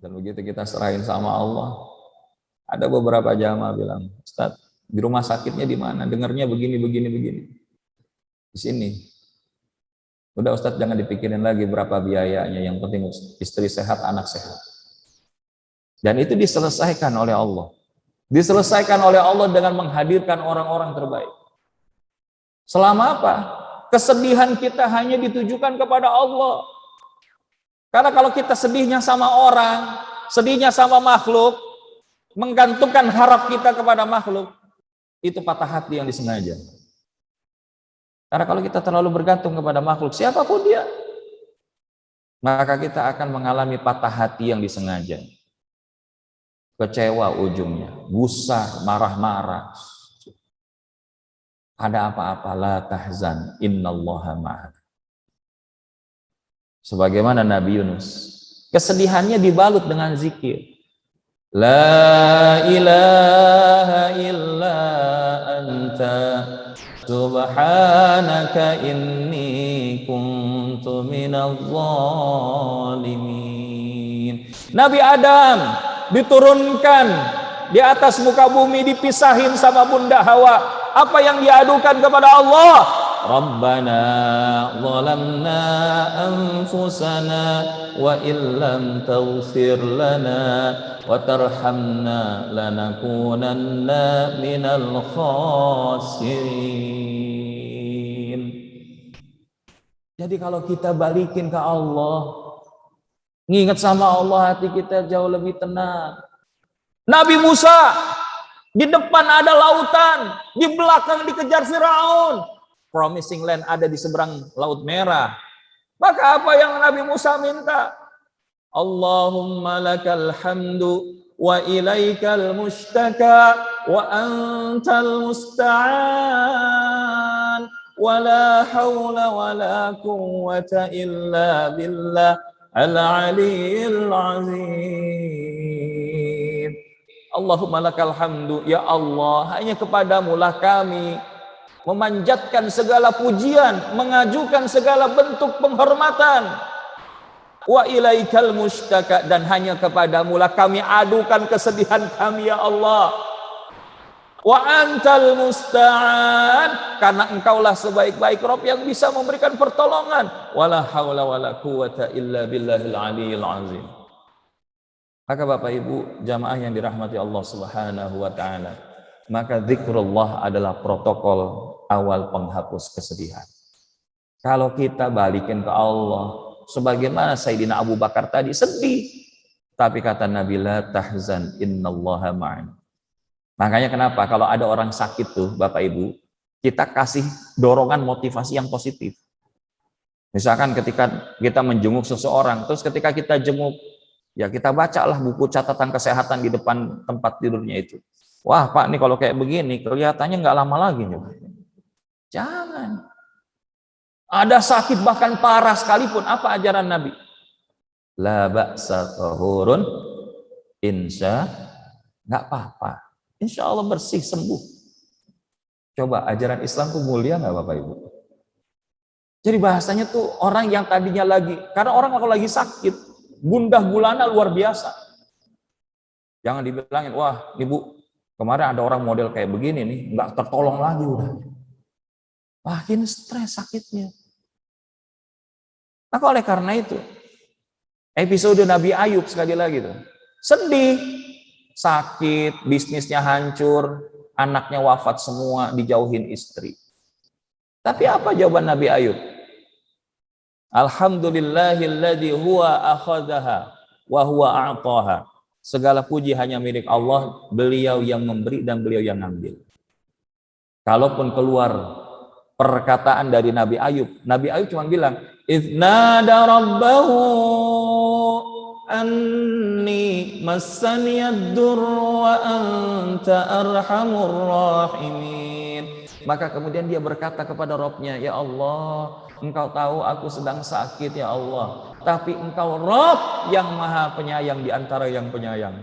Dan begitu kita serahin sama Allah, ada beberapa jamaah bilang, Ustaz, di rumah sakitnya di mana? Dengarnya begini. Di sini. Udah Ustaz, jangan dipikirin lagi berapa biayanya, yang penting istri sehat, anak sehat. Dan itu diselesaikan oleh Allah. Diselesaikan oleh Allah dengan menghadirkan orang-orang terbaik. Selama apa? Kesedihan kita hanya ditujukan kepada Allah. Karena kalau kita sedihnya sama orang, sedihnya sama makhluk, menggantungkan harap kita kepada makhluk, itu patah hati yang disengaja. Karena kalau kita terlalu bergantung kepada makhluk, siapapun dia, maka kita akan mengalami patah hati yang disengaja. Kecewa ujungnya, gusar, marah-marah. Ada apa-apa, la tahzan, innallaha ma'ana. Sebagaimana Nabi Yunus, kesedihannya dibalut dengan zikir. La ilaha illa anta subhanaka inni kuntu minadh dhalimin. Nabi Adam diturunkan di atas muka bumi, dipisahin sama Bunda Hawa. Apa yang diadukan kepada Allah? Rabbana zalamna anfusana wa illam taghfir lana wa tarhamna lanakunanna minal khasirin. Jadi kalau kita balikin ke Allah, nginget sama Allah, hati kita jauh lebih tenang. Nabi Musa, di depan ada lautan, di belakang dikejar Firaun. Promising land ada di seberang Laut Merah. Maka apa yang Nabi Musa minta? Allahumma lakal hamdu wa ilaikal mushtaka wa antal musta'an wa la hawla wa la quwwata illa billah al-aliyyil azim. Allahumma lakal hamdu, ya Allah, hanya kepadamu lah kami memanjatkan segala pujian, mengajukan segala bentuk penghormatan. Wa ilaikal mushtaka, dan hanya kepadamu lah kami adukan kesedihan kami, ya Allah. Wa antal musta'an, karena engkaulah sebaik-baik Rabb yang bisa memberikan pertolongan. Wala haula wala quwwata illa billahil aliyyil azim. Maka Bapak Ibu jamaah yang dirahmati Allah Subhanahu wa taala, maka zikrullah adalah protokol awal penghapus kesedihan. Kalau kita balikin ke Allah, sebagaimana Sayyidina Abu Bakar tadi sedih, tapi kata Nabi, la tahzan innallaha ma'an. Makanya kenapa kalau ada orang sakit tuh Bapak Ibu, kita kasih dorongan motivasi yang positif. Misalkan ketika kita menjenguk seseorang, terus ketika kita jenguk, ya kita bacalah buku catatan kesehatan di depan tempat tidurnya itu. Wah Pak, nih kalau kayak begini, kelihatannya nggak lama lagi nih. Jangan. Ada sakit bahkan parah sekalipun, apa ajaran Nabi? La ba'sa tahurun, insya, nggak apa-apa. Insya Allah bersih, sembuh. Coba ajaran Islam tuh mulia nggak Bapak Ibu? Jadi bahasanya tuh orang yang tadinya lagi, karena orang kalau lagi sakit, gundah gulana luar biasa. Jangan dibilangin, wah ibu kemarin ada orang model kayak begini nih, nggak tertolong lagi udah. Makin stres sakitnya. Maka oleh karena itu, episode Nabi Ayub sekali lagi tuh, sedih, sakit, bisnisnya hancur, anaknya wafat semua, dijauhin istri. Tapi apa jawaban Nabi Ayub? Alhamdulillahilladzi huwa akhadhaha wa huwa a'taha. Segala puji hanya milik Allah, beliau yang memberi dan beliau yang ngambil. Kalaupun keluar perkataan dari Nabi Ayub cuma bilang, "Idznada rabbahu anni massaniyad durru wa anta arhamur rahimin." Maka kemudian dia berkata kepada Rabb-nya, "Ya Allah, Engkau tahu aku sedang sakit ya Allah, tapi Engkau Rabb yang maha penyayang di antara yang penyayang."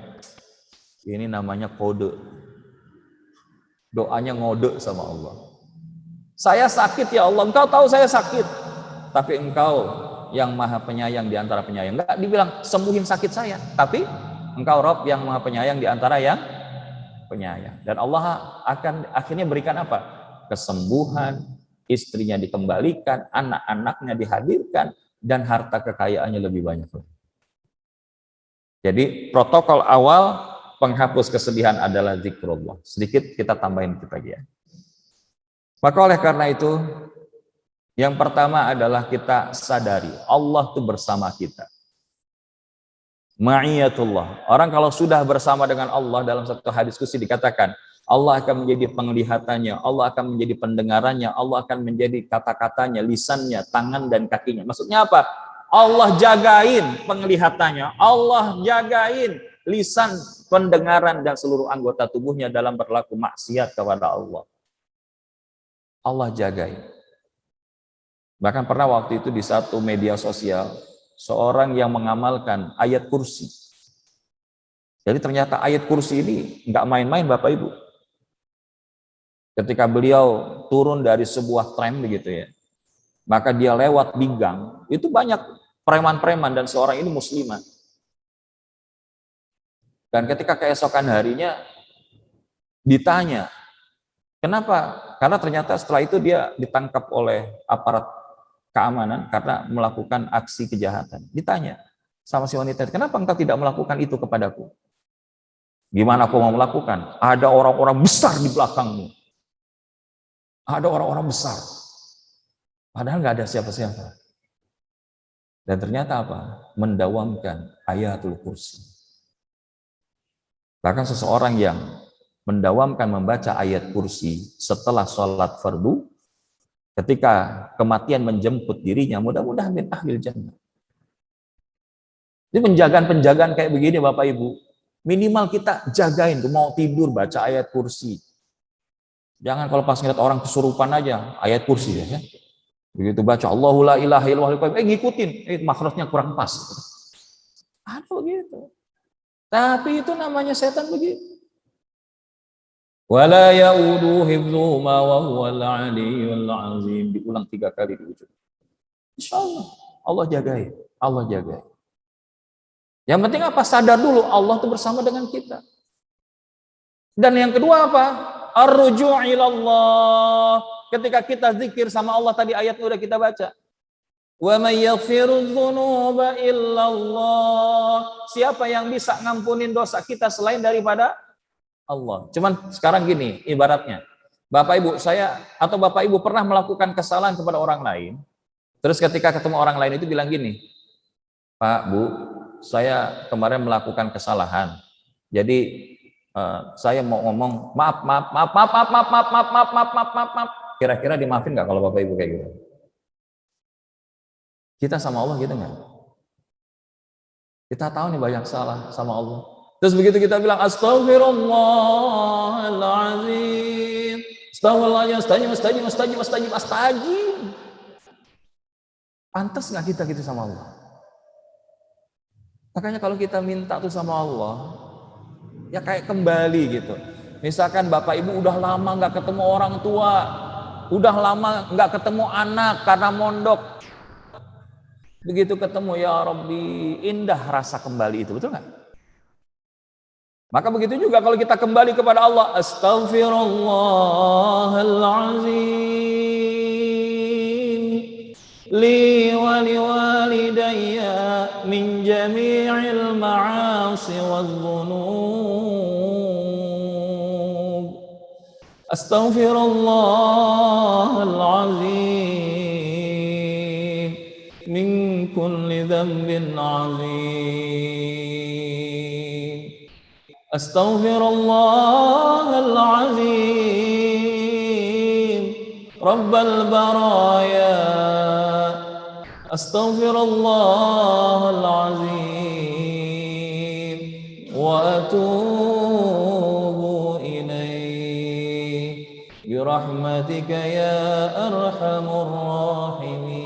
Ini namanya kode. Doanya ngode sama Allah. Saya sakit ya Allah, Engkau tahu saya sakit, tapi Engkau yang maha penyayang di antara penyayang. Enggak dibilang sembuhin sakit saya, tapi Engkau Rabb yang maha penyayang di antara yang penyayang. Dan Allah akan akhirnya berikan apa? Kesembuhan, istrinya dikembalikan, anak-anaknya dihadirkan, dan harta kekayaannya lebih banyak. Jadi protokol awal penghapus kesedihan adalah zikrullah. Sedikit kita tambahin kita ya. Maka oleh karena itu, yang pertama adalah kita sadari Allah itu bersama kita. Ma'iyatullah. Orang kalau sudah bersama dengan Allah, dalam satu hadis qudsi dikatakan, Allah akan menjadi penglihatannya, Allah akan menjadi pendengarannya, Allah akan menjadi kata-katanya, lisannya, tangan dan kakinya. Maksudnya apa? Allah jagain penglihatannya, Allah jagain lisan, pendengaran dan seluruh anggota tubuhnya dalam berlaku maksiat kepada Allah. Allah jagain. Bahkan pernah waktu itu di satu media sosial, seorang yang mengamalkan ayat kursi. Jadi ternyata ayat kursi ini nggak main-main Bapak Ibu. Ketika beliau turun dari sebuah tram begitu ya, maka dia lewat di gang, itu banyak preman-preman dan seorang ini muslimah. Dan ketika keesokan harinya ditanya, kenapa? Karena ternyata setelah itu dia ditangkap oleh aparat keamanan karena melakukan aksi kejahatan. Ditanya sama si wanita, kenapa engkau tidak melakukan itu kepadaku? Gimana aku mau melakukan? Ada orang-orang besar di belakangmu. Ada orang-orang besar. Padahal nggak ada siapa-siapa. Dan ternyata apa? Mendawamkan ayatul kursi. Bahkan seseorang yang mendawamkan membaca ayat kursi setelah sholat fardu, ketika kematian menjemput dirinya, mudah-mudahan min ahlil jannah. Ini penjagaan-penjagaan kayak begini Bapak Ibu, minimal kita jagain, mau tidur baca ayat kursi. Jangan kalau pas ngeliat orang kesurupan aja, ayat kursi ya. Begitu baca Allahu la ilaha illallah, ngikutin, makhrajnya kurang pas. Ada begitu. Tapi itu namanya setan begitu. Wala ya'udu hifdzuhuma wa huwal 'aliyyul 'azim. Diulang 3 kali di ujung. Insyaallah Allah jagain, Allah jagain. Yang penting apa? Sadar dulu Allah itu bersama dengan kita. Dan yang kedua apa? Ar-ruju' ilallah. Ketika kita zikir sama Allah tadi ayatnya udah kita baca. Wa may yaghfirudz dzunuba illallah. Siapa yang bisa ngampunin dosa kita selain daripada Allah? Cuman sekarang gini, ibaratnya Bapak Ibu, saya atau Bapak Ibu pernah melakukan kesalahan kepada orang lain, terus ketika ketemu orang lain itu bilang gini, Pak, Bu, saya kemarin melakukan kesalahan. Jadi saya mau ngomong maaf, maaf, maaf, maaf, maaf, maaf, maaf, maaf, maaf, maaf, maaf, maaf, maaf. Kira-kira dimaafin nggak kalau Bapak Ibu kayak gitu? Kita sama Allah gitu nggak? Kita tahu nih banyak salah sama Allah. Terus begitu kita bilang astagfirullahaladzim, astagfirullahaladzim, astagfirullahaladzim, astagfirullahaladzim, astagfirullahaladzim, astagfirullahaladzim. Pantas nggak kita gitu sama Allah? Makanya kalau kita minta tuh sama Allah, ya kayak kembali gitu. Misalkan Bapak Ibu udah lama nggak ketemu orang tua, udah lama nggak ketemu anak karena mondok. Begitu ketemu, ya Rabbi, indah rasa kembali itu, betul nggak? Maka begitu juga kalau kita kembali kepada Allah, astaghfirullahaladzim li wa liwalidayya min jami'il ma'asi wadh-dhunub. Astaghfirullahaladzim min kulli dhanbin 'azim. Astaghfirullahaladzim Rabbal baraya. Astaghfirullahaladzim wa atubu ilaih birahmatika ya arhamur rahimin.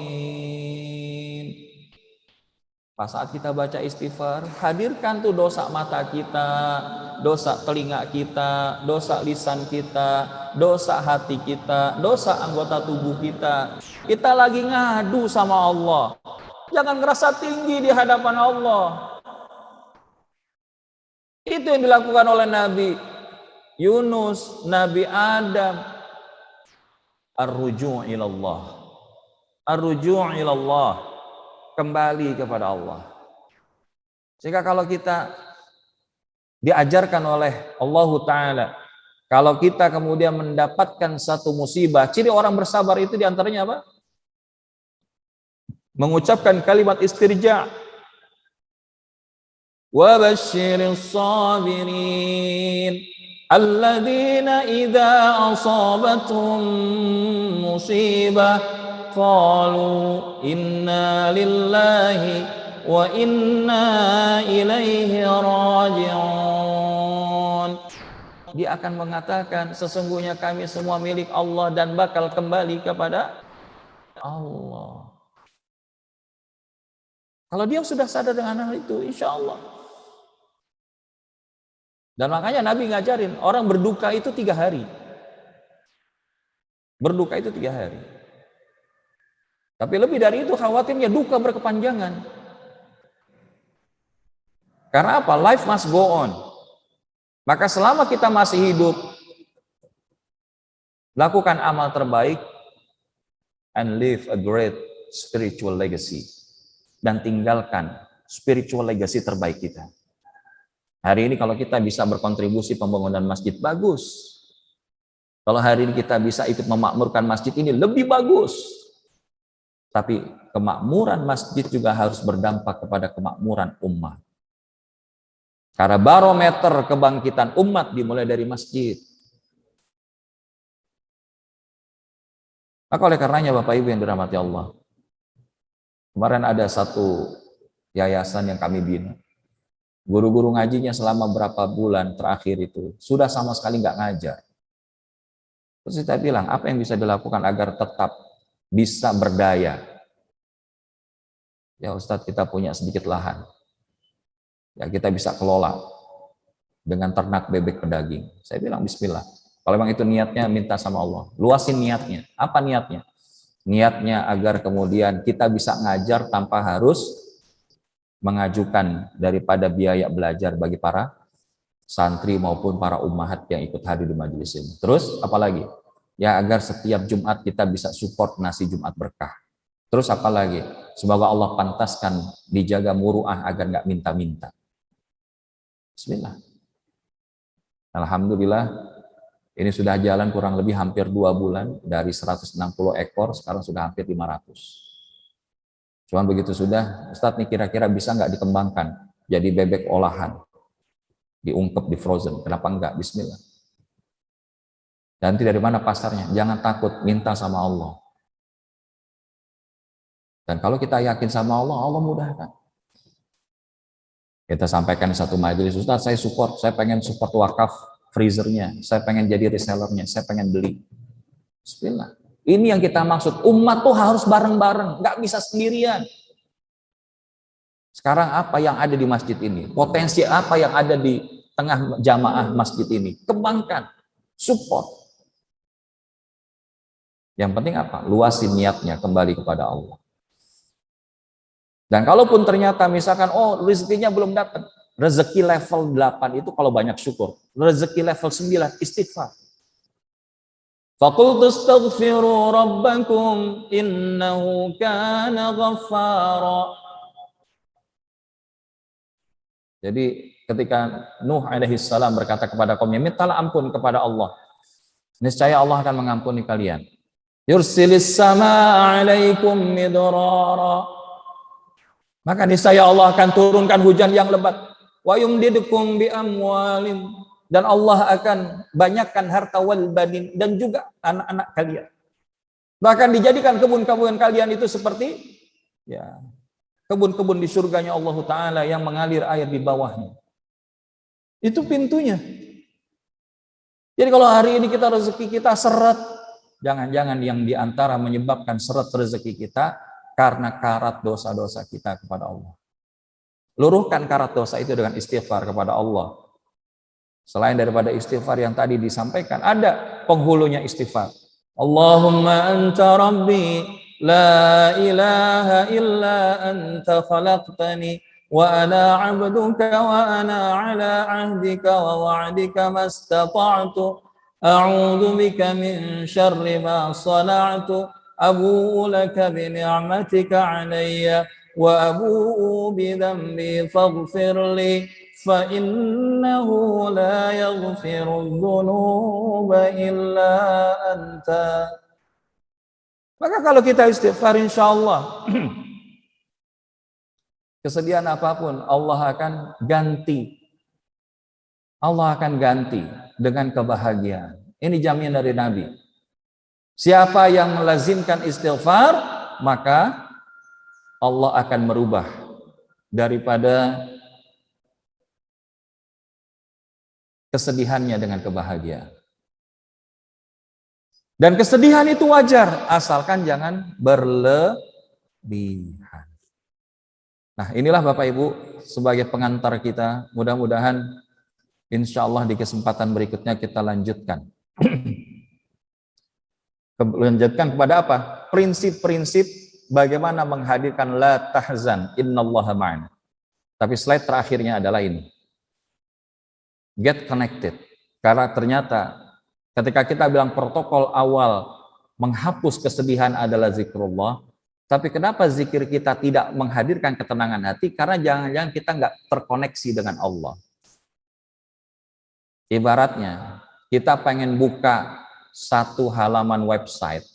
Pas saat kita baca istighfar, hadirkan tuh dosa mata kita, dosa telinga kita, dosa lisan kita, dosa hati kita, dosa anggota tubuh kita. Kita lagi ngadu sama Allah. Jangan ngerasa tinggi di hadapan Allah. Itu yang dilakukan oleh Nabi Yunus, Nabi Adam. Ar-ruju' ilallah. Ar-ruju' ilallah. Kembali kepada Allah. Sehingga kalau kita diajarkan oleh Allah Ta'ala, kalau kita kemudian mendapatkan satu musibah, ciri orang bersabar itu diantaranya apa? Mengucapkan kalimat istirja. Wa basyiris sabirin alladzina idza asabatuhum musibah qalu inna lillahi wa inna ilaihi raji'un. Dia akan mengatakan sesungguhnya kami semua milik Allah dan bakal kembali kepada Allah. Kalau dia sudah sadar dengan hal itu, insya Allah. Dan makanya Nabi ngajarin orang berduka itu 3 hari. Berduka itu 3 hari. Tapi lebih dari itu khawatirnya duka berkepanjangan. Karena apa? Life must go on. Maka selama kita masih hidup, lakukan amal terbaik and live a great spiritual legacy. Dan tinggalkan spiritual legacy terbaik kita. Hari ini kalau kita bisa berkontribusi pembangunan masjid, bagus. Kalau hari ini kita bisa ikut memakmurkan masjid ini, lebih bagus. Tapi kemakmuran masjid juga harus berdampak kepada kemakmuran umat. Karena barometer kebangkitan umat dimulai dari masjid. Maka oleh karenanya Bapak Ibu yang dirahmati Allah, kemarin ada satu yayasan yang kami bina. Guru-guru ngajinya selama berapa bulan terakhir itu sudah sama sekali nggak ngajar. Terus kita bilang, apa yang bisa dilakukan agar tetap bisa berdaya? Ya Ustadz, kita punya sedikit lahan. Ya kita bisa kelola dengan ternak bebek pedaging. Saya bilang bismillah. Kalau memang itu niatnya, minta sama Allah. Luasin niatnya. Apa niatnya? Niatnya agar kemudian kita bisa ngajar tanpa harus mengajukan daripada biaya belajar bagi para santri maupun para ummahat yang ikut hadir di majelis ini. Terus apalagi? Ya agar setiap Jumat kita bisa support nasi Jumat berkah. Terus apa lagi? Semoga Allah pantaskan dijaga muruah agar nggak minta-minta. Bismillah. Alhamdulillah, ini sudah jalan kurang lebih hampir 2 bulan, dari 160 ekor, sekarang sudah hampir 500. Cuman begitu sudah, Ustadz nih kira-kira bisa nggak dikembangkan jadi bebek olahan, diungkep, di frozen, kenapa enggak? Bismillah. Dan nanti dari mana pasarnya? Jangan takut, minta sama Allah. Dan kalau kita yakin sama Allah, Allah mudahkan. Kita sampaikan satu majelis, Ustadz saya support, saya pengen support wakaf freezernya, saya pengen jadi resellernya, saya pengen beli. Bismillah. Ini yang kita maksud, umat tuh harus bareng-bareng, nggak bisa sendirian. Sekarang apa yang ada di masjid ini? Potensi apa yang ada di tengah jamaah masjid ini? Kembangkan, support. Yang penting apa? Luasin niatnya kembali kepada Allah. Dan kalaupun ternyata misalkan, oh rezekinya belum dapat, rezeki level 8 itu kalau banyak syukur. Rezeki level 9, istighfar. Faqultu astaghfiru rabbakum innahu kana ghaffara. Jadi ketika Nuh alaihi salam berkata kepada kaumnya, mintalah ampun kepada Allah. Niscaya Allah akan mengampuni kalian. Yursilis samaa 'alaikum midrara. Maka niscaya Allah akan turunkan hujan yang lebat. Wa yumdidukum bi amwalin, dan Allah akan banyakkan harta wal banin, dan juga anak-anak kalian. Bahkan dijadikan kebun-kebun kalian itu seperti ya kebun-kebun di surganya Allah Ta'ala yang mengalir air di bawahnya. Itu pintunya. Jadi kalau hari ini kita rezeki kita seret, jangan-jangan yang diantara menyebabkan seret rezeki kita karena karat dosa-dosa kita kepada Allah. Luruhkan karat dosa itu dengan istighfar kepada Allah. Selain daripada istighfar yang tadi disampaikan, ada penghulunya istighfar. Allahumma anta rabbi, la ilaha illa anta khalaqtani, wa ana abduka wa ana ala ahdika wa wa'dika mastata'tu, a'udhu bika min syarri ma sana'tu, abu'u laka bi ni'matika alayya wa abu'u bi dhanbi faghfir li fa innahu la yaghfiru dhunuba illa anta. Maka kalau kita istighfar, insyaallah kesedihan apapun Allah akan ganti. Allah akan ganti dengan kebahagiaan. Ini jaminan dari Nabi. Siapa yang melazimkan istighfar, maka Allah akan merubah daripada kesedihannya dengan kebahagiaan. Dan kesedihan itu wajar, asalkan jangan berlebihan. Nah, inilah Bapak Ibu sebagai pengantar kita. Mudah-mudahan insya Allah di kesempatan berikutnya kita lanjutkan. Lanjutkan kepada apa? Prinsip-prinsip bagaimana menghadirkan la tahzan innallaha ma'ana. Tapi slide terakhirnya adalah ini. Get connected. Karena ternyata ketika kita bilang protokol awal menghapus kesedihan adalah zikrullah, tapi kenapa zikir kita tidak menghadirkan ketenangan hati? Karena jangan-jangan kita nggak terkoneksi dengan Allah. Ibaratnya kita pengen buka satu halaman website,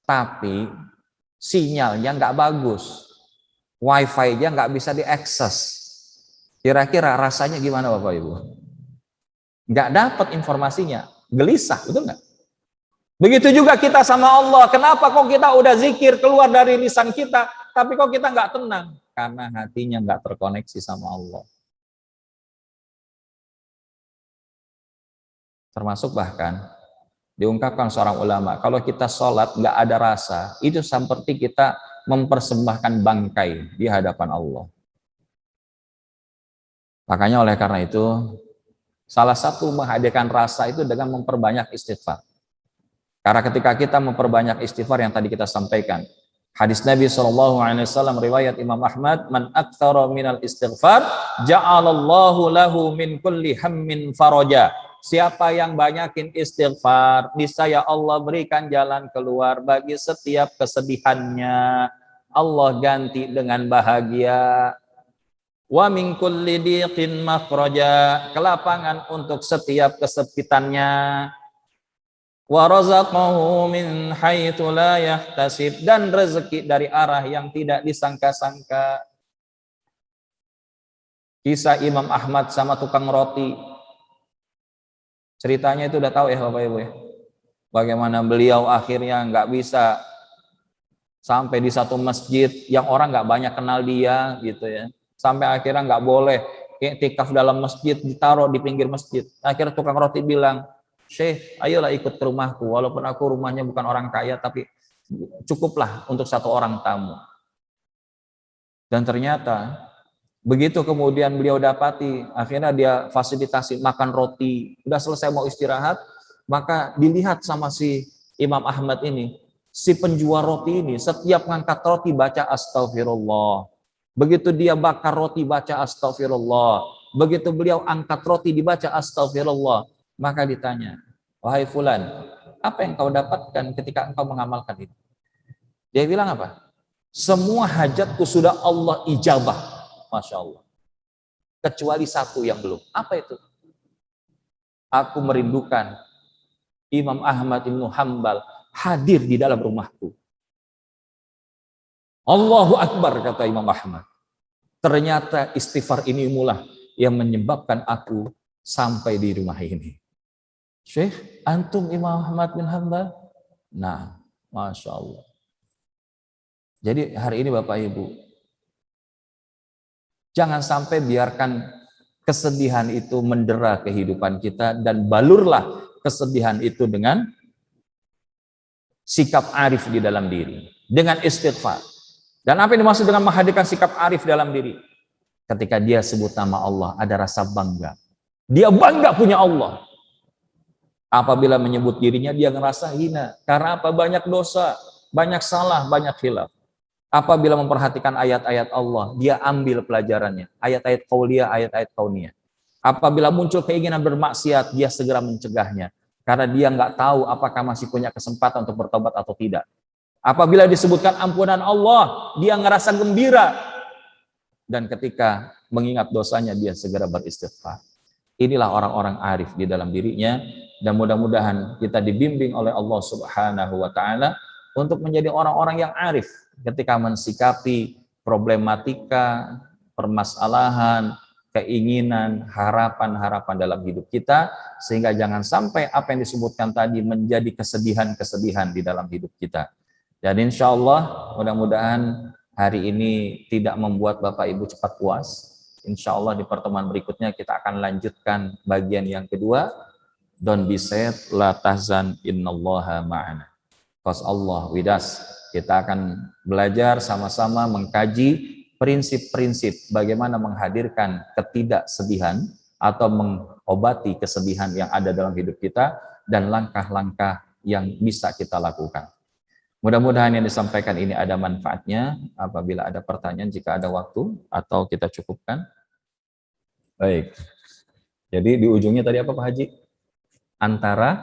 tapi sinyalnya nggak bagus, wifi-nya nggak bisa diakses. Kira-kira rasanya gimana Bapak Ibu? Nggak dapat informasinya, gelisah, betul nggak? Begitu juga kita sama Allah. Kenapa kok kita udah zikir keluar dari lisan kita, tapi kok kita nggak tenang? Karena hatinya nggak terkoneksi sama Allah. Termasuk bahkan diungkapkan seorang ulama, kalau kita sholat nggak ada rasa, itu seperti kita mempersembahkan bangkai di hadapan Allah. Makanya oleh karena itu, salah satu menghadirkan rasa itu dengan memperbanyak istighfar. Karena ketika kita memperbanyak istighfar yang tadi kita sampaikan, hadis Nabi SAW riwayat Imam Ahmad, man aktsara minal istighfar ja'alallahu lahu min kulli hammin faraja. Siapa yang banyakin istighfar, niscaya Allah berikan jalan keluar bagi setiap kesedihannya. Allah ganti dengan bahagia. Wa min kulli diqin makhraja, kelapangan untuk setiap kesempitannya. Wa razaqahu min haitsu la yahtasib, dan rezeki dari arah yang tidak disangka-sangka. Kisah Imam Ahmad sama tukang roti. Ceritanya itu udah tahu ya Bapak Ibu ya. Bagaimana beliau akhirnya nggak bisa sampai di satu masjid yang orang nggak banyak kenal dia gitu ya. Sampai akhirnya nggak boleh iktikaf dalam masjid, ditaruh di pinggir masjid. Akhirnya tukang roti bilang, "Syekh, ayolah ikut ke rumahku, walaupun aku rumahnya bukan orang kaya, tapi cukuplah untuk satu orang tamu." Dan ternyata begitu kemudian beliau dapati, akhirnya dia fasilitasi makan roti. Udah selesai mau istirahat, maka dilihat sama si Imam Ahmad ini, si penjual roti ini setiap ngangkat roti baca astagfirullah. Begitu dia bakar roti baca astagfirullah. Begitu beliau angkat roti dibaca astagfirullah. Maka ditanya, "Wahai fulan, apa yang kau dapatkan ketika engkau mengamalkan itu?" Dia bilang apa? "Semua hajatku sudah Allah ijabah." Masya Allah. Kecuali satu yang belum. Apa itu? Aku merindukan Imam Ahmad bin Hanbal hadir di dalam rumahku. Allahu Akbar, kata Imam Ahmad. Ternyata istighfar ini mula yang menyebabkan aku sampai di rumah ini. Syekh, antum Imam Ahmad bin Hanbal? Nah, Masya Allah. Jadi hari ini Bapak Ibu, jangan sampai biarkan kesedihan itu mendera kehidupan kita, dan balurlah kesedihan itu dengan sikap arif di dalam diri, dengan istighfar. Dan apa yang dimaksud dengan menghadirkan sikap arif dalam diri? Ketika dia sebut nama Allah, ada rasa bangga. Dia bangga punya Allah. Apabila menyebut dirinya, dia ngerasa hina. Karena apa? Banyak dosa, banyak salah, banyak khilaf. Apabila memperhatikan ayat-ayat Allah, dia ambil pelajarannya. Ayat-ayat qauliyah, ayat-ayat kauniyah. Apabila muncul keinginan bermaksiat, dia segera mencegahnya. Karena dia nggak tahu apakah masih punya kesempatan untuk bertobat atau tidak. Apabila disebutkan ampunan Allah, dia ngerasa gembira. Dan ketika mengingat dosanya, dia segera beristighfar. Inilah orang-orang arif di dalam dirinya. Dan mudah-mudahan kita dibimbing oleh Allah Subhanahu wa Ta'ala untuk menjadi orang-orang yang arif ketika mensikapi problematika, permasalahan, keinginan, harapan-harapan dalam hidup kita, sehingga jangan sampai apa yang disebutkan tadi menjadi kesedihan-kesedihan di dalam hidup kita. Dan insya Allah mudah-mudahan hari ini tidak membuat Bapak Ibu cepat puas. Insya Allah di pertemuan berikutnya kita akan lanjutkan bagian yang kedua. Don't be sad, la tahzan, innallaha ma'ana. Cause Allah with us. Kita akan belajar sama-sama mengkaji prinsip-prinsip bagaimana menghadirkan ketidaksedihan atau mengobati kesedihan yang ada dalam hidup kita, dan langkah-langkah yang bisa kita lakukan. Mudah-mudahan yang disampaikan ini ada manfaatnya. Apabila ada pertanyaan, jika ada waktu, atau kita cukupkan. Baik. Jadi di ujungnya tadi apa Pak Haji? Antara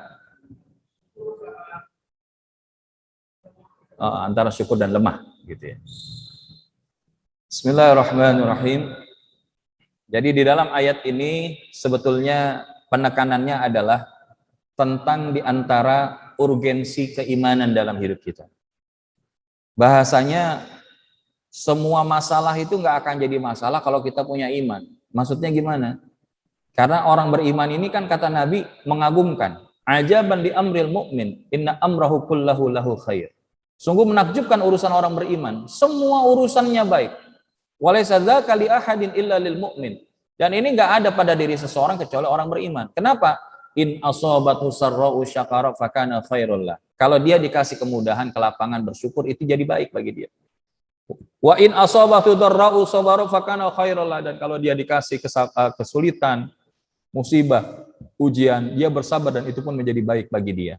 syukur dan lemah, gitu ya. Bismillahirrahmanirrahim. Jadi di dalam ayat ini sebetulnya penekanannya adalah tentang di antara urgensi keimanan dalam hidup kita. Bahasanya semua masalah itu nggak akan jadi masalah kalau kita punya iman. Maksudnya gimana? Karena orang beriman ini kan kata Nabi mengagumkan. Ajaban li amril mu'min, inna amrahu kullahu lahu khair. Sungguh menakjubkan urusan orang beriman. Semua urusannya baik. Walaysa dzaka li ahadin illa lil mu'min. Dan ini nggak ada pada diri seseorang kecuali orang beriman. Kenapa? In asabathu sarra'u syakara fakana khairul lah. Kalau dia dikasih kemudahan, kelapangan, bersyukur, itu jadi baik bagi dia. Wa in asabathu dharra'u sabara fakana khairul lah. Dan kalau dia dikasih kesulitan, musibah, ujian, dia bersabar dan itu pun menjadi baik bagi dia.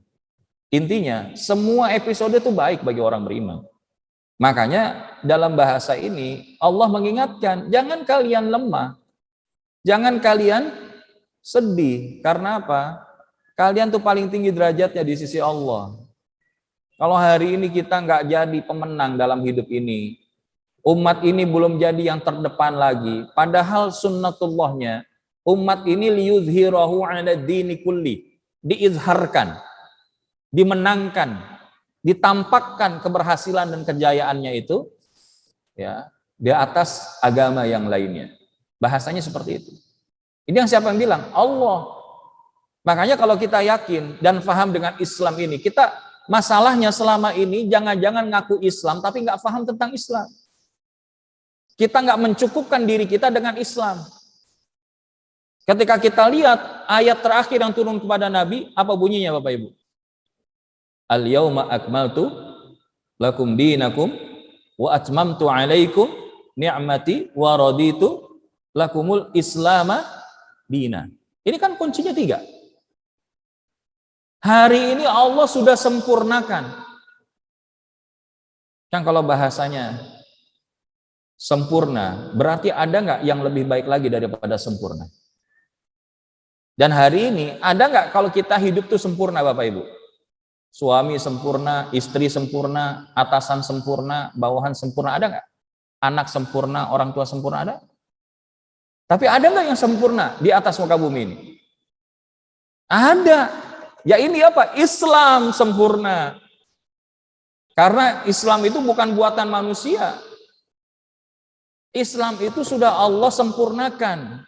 Intinya, semua episode itu baik bagi orang beriman. Makanya dalam bahasa ini Allah mengingatkan, jangan kalian lemah, jangan kalian sedih. Karena apa? Kalian tuh paling tinggi derajatnya di sisi Allah. Kalau hari ini kita nggak jadi pemenang dalam hidup ini, Umat ini belum jadi yang terdepan lagi. Padahal sunnatullahnya, umat ini liyuzhirahu ala dini kulli. Diizharkan, dimenangkan, ditampakkan keberhasilan dan kejayaannya itu ya di atas agama yang lainnya. Bahasanya seperti itu. Ini yang siapa yang bilang? Allah. Makanya kalau kita yakin dan paham dengan Islam ini, kita masalahnya selama ini jangan-jangan ngaku Islam tapi nggak paham tentang Islam. Kita nggak mencukupkan diri kita dengan Islam. Ketika kita lihat ayat terakhir yang turun kepada Nabi, apa bunyinya Bapak Ibu? Al-yauma akmaltu lakum dinakum wa atmamtu alaikum ni'mati wa raditu lakumul islama dina. Ini kan kuncinya 3. Hari ini Allah sudah sempurnakan. Kan kalau bahasanya sempurna, berarti ada nggak yang lebih baik lagi daripada sempurna? Dan hari ini, ada nggak kalau kita hidup tuh sempurna Bapak Ibu? Suami sempurna, istri sempurna, atasan sempurna, bawahan sempurna, ada nggak? Anak sempurna, orang tua sempurna, ada? Tapi ada nggak yang sempurna di atas muka bumi ini? Ada. Ya ini apa? Islam sempurna. Karena Islam itu bukan buatan manusia. Islam itu sudah Allah sempurnakan.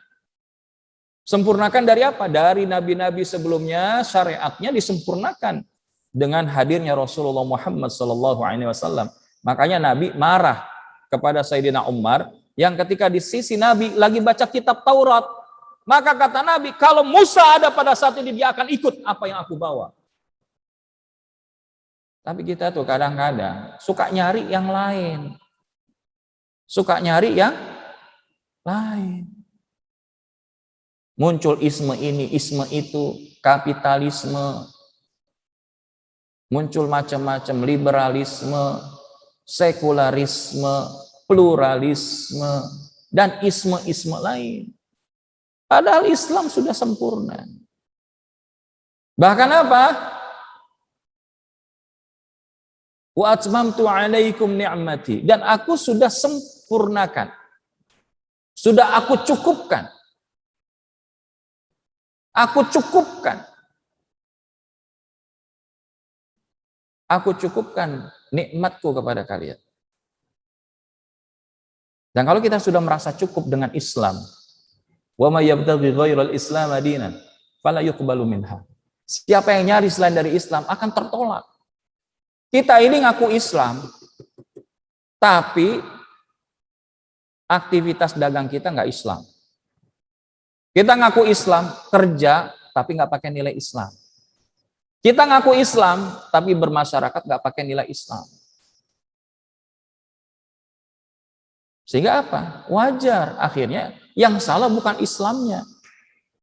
Sempurnakan dari apa? Dari nabi-nabi sebelumnya, syariatnya disempurnakan dengan hadirnya Rasulullah Muhammad SAW. Makanya Nabi marah kepada Sayyidina Umar yang ketika di sisi Nabi lagi baca kitab Taurat, maka kata Nabi, kalau Musa ada pada saat ini dia akan ikut apa yang aku bawa. Tapi kita tuh kadang-kadang suka nyari yang lain. Suka nyari yang lain. Muncul isme ini, isme itu, kapitalisme. Muncul macam-macam liberalisme, sekularisme, pluralisme, dan isme-isme lain. Padahal Islam sudah sempurna. Bahkan apa? Wa atmamtu alaikum ni'mati, dan aku sudah sempurnakan. Sudah aku cukupkan. Aku cukupkan. Aku cukupkan nikmatku kepada kalian. Dan kalau kita sudah merasa cukup dengan Islam, wa may yabtaghi ghairal islam dinan fala yuqbalu minha. Siapa yang nyari selain dari Islam akan tertolak. Kita ini ngaku Islam, tapi aktivitas dagang kita nggak Islam. Kita ngaku Islam, kerja, tapi nggak pakai nilai Islam. Kita ngaku Islam, tapi bermasyarakat nggak pakai nilai Islam. Sehingga apa? Wajar, akhirnya yang salah bukan Islamnya,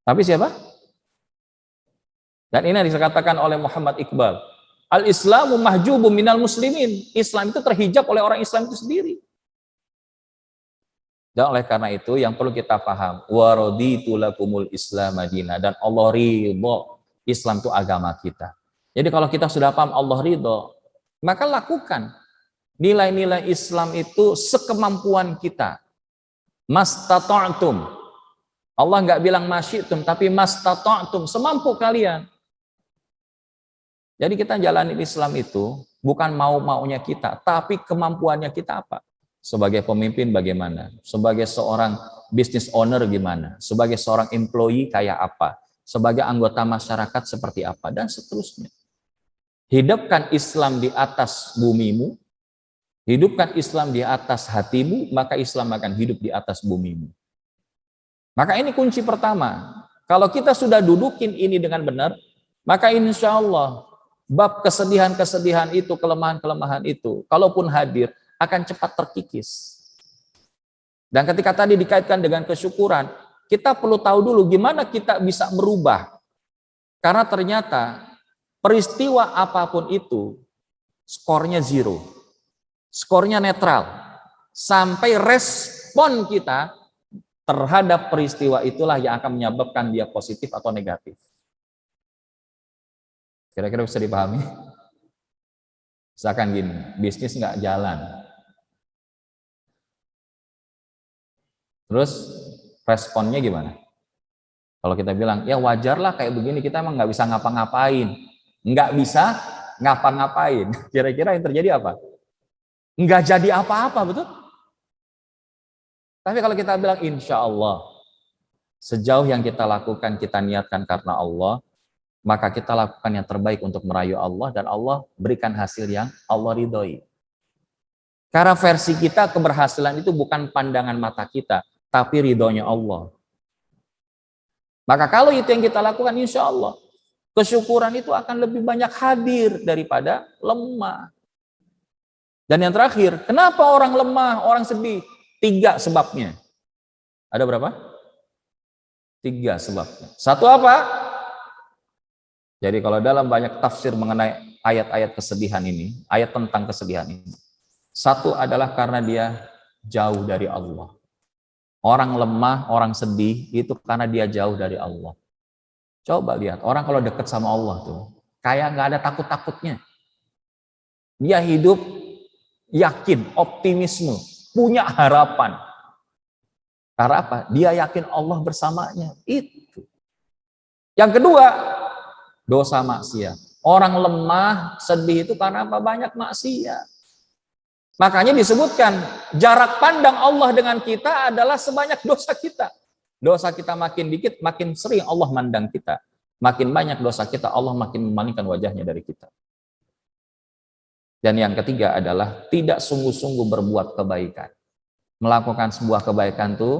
tapi siapa? Dan ini yang dikatakan oleh Muhammad Iqbal. Al-Islamu mahjubun minal muslimin. Islam itu terhijab oleh orang Islam itu sendiri. Dan oleh karena itu yang perlu kita paham, wa raditu lakumul Islam madina, dan Allah ridho Islam itu agama kita. Jadi kalau kita sudah paham Allah ridho, maka lakukan nilai-nilai Islam itu sekemampuan kita. Mastata'tum. Allah nggak bilang masyitum, tapi mastata'tum, semampu kalian. Jadi kita jalani Islam itu bukan mau-maunya kita, tapi kemampuannya kita apa? Sebagai pemimpin bagaimana? Sebagai seorang business owner gimana? Sebagai seorang employee kayak apa? Sebagai anggota masyarakat seperti apa? Dan seterusnya. Hidupkan Islam di atas bumimu, hidupkan Islam di atas hatimu, maka Islam akan hidup di atas bumimu. Maka ini kunci pertama. Kalau kita sudah dudukin ini dengan benar, maka insya Allah bab kesedihan-kesedihan itu, kelemahan-kelemahan itu, kalaupun hadir, akan cepat terkikis. Dan ketika tadi dikaitkan dengan kesyukuran, kita perlu tahu dulu gimana kita bisa berubah. Karena ternyata peristiwa apapun itu, skornya zero. Skornya netral. Sampai respon kita terhadap peristiwa itulah yang akan menyebabkan dia positif atau negatif. Kira-kira bisa dipahami? Misalkan gini, bisnis nggak jalan. Terus responnya gimana? Kalau kita bilang, ya wajarlah kayak begini, kita emang nggak bisa ngapa-ngapain. Nggak bisa ngapa-ngapain. Kira-kira yang terjadi apa? Nggak jadi apa-apa, betul? Tapi kalau kita bilang, insya Allah, sejauh yang kita lakukan, kita niatkan karena Allah, maka kita lakukan yang terbaik untuk merayu Allah, dan Allah berikan hasil yang Allah ridhoi. Karena versi kita, keberhasilan itu bukan pandangan mata kita, tapi ridhonya Allah. Maka kalau itu yang kita lakukan, insya Allah, kesyukuran itu akan lebih banyak hadir daripada lemah. Dan yang terakhir, kenapa orang lemah, orang sedih? 3 sebabnya. Ada berapa? 3 sebabnya. Satu apa? Jadi kalau dalam banyak tafsir mengenai ayat-ayat kesedihan ini, ayat tentang kesedihan ini, satu adalah karena dia jauh dari Allah. Orang lemah, orang sedih, itu karena dia jauh dari Allah. Coba lihat, orang kalau dekat sama Allah tuh, kayak nggak ada takut-takutnya. Dia hidup yakin, optimisme, punya harapan. Karena apa? Dia yakin Allah bersamanya. Itu. Yang kedua, dosa maksiat. Orang lemah, sedih itu karena apa? Banyak maksiat. Makanya disebutkan, jarak pandang Allah dengan kita adalah sebanyak dosa kita. Dosa kita makin dikit, makin sering Allah mandang kita. Makin banyak dosa kita, Allah makin memalingkan wajahnya dari kita. Dan yang ketiga adalah tidak sungguh-sungguh berbuat kebaikan. Melakukan sebuah kebaikan itu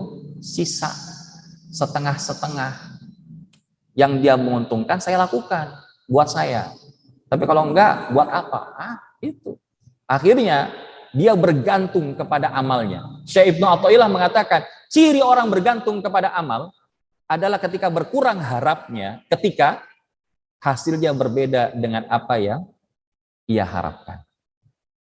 sisa, setengah-setengah. Yang dia menguntungkan saya lakukan, buat saya. Tapi kalau enggak, buat apa? Itu. Akhirnya, dia bergantung kepada amalnya. Syekh Ibnu Athaillah mengatakan, ciri orang bergantung kepada amal adalah ketika berkurang harapnya, ketika hasilnya berbeda dengan apa yang ia harapkan.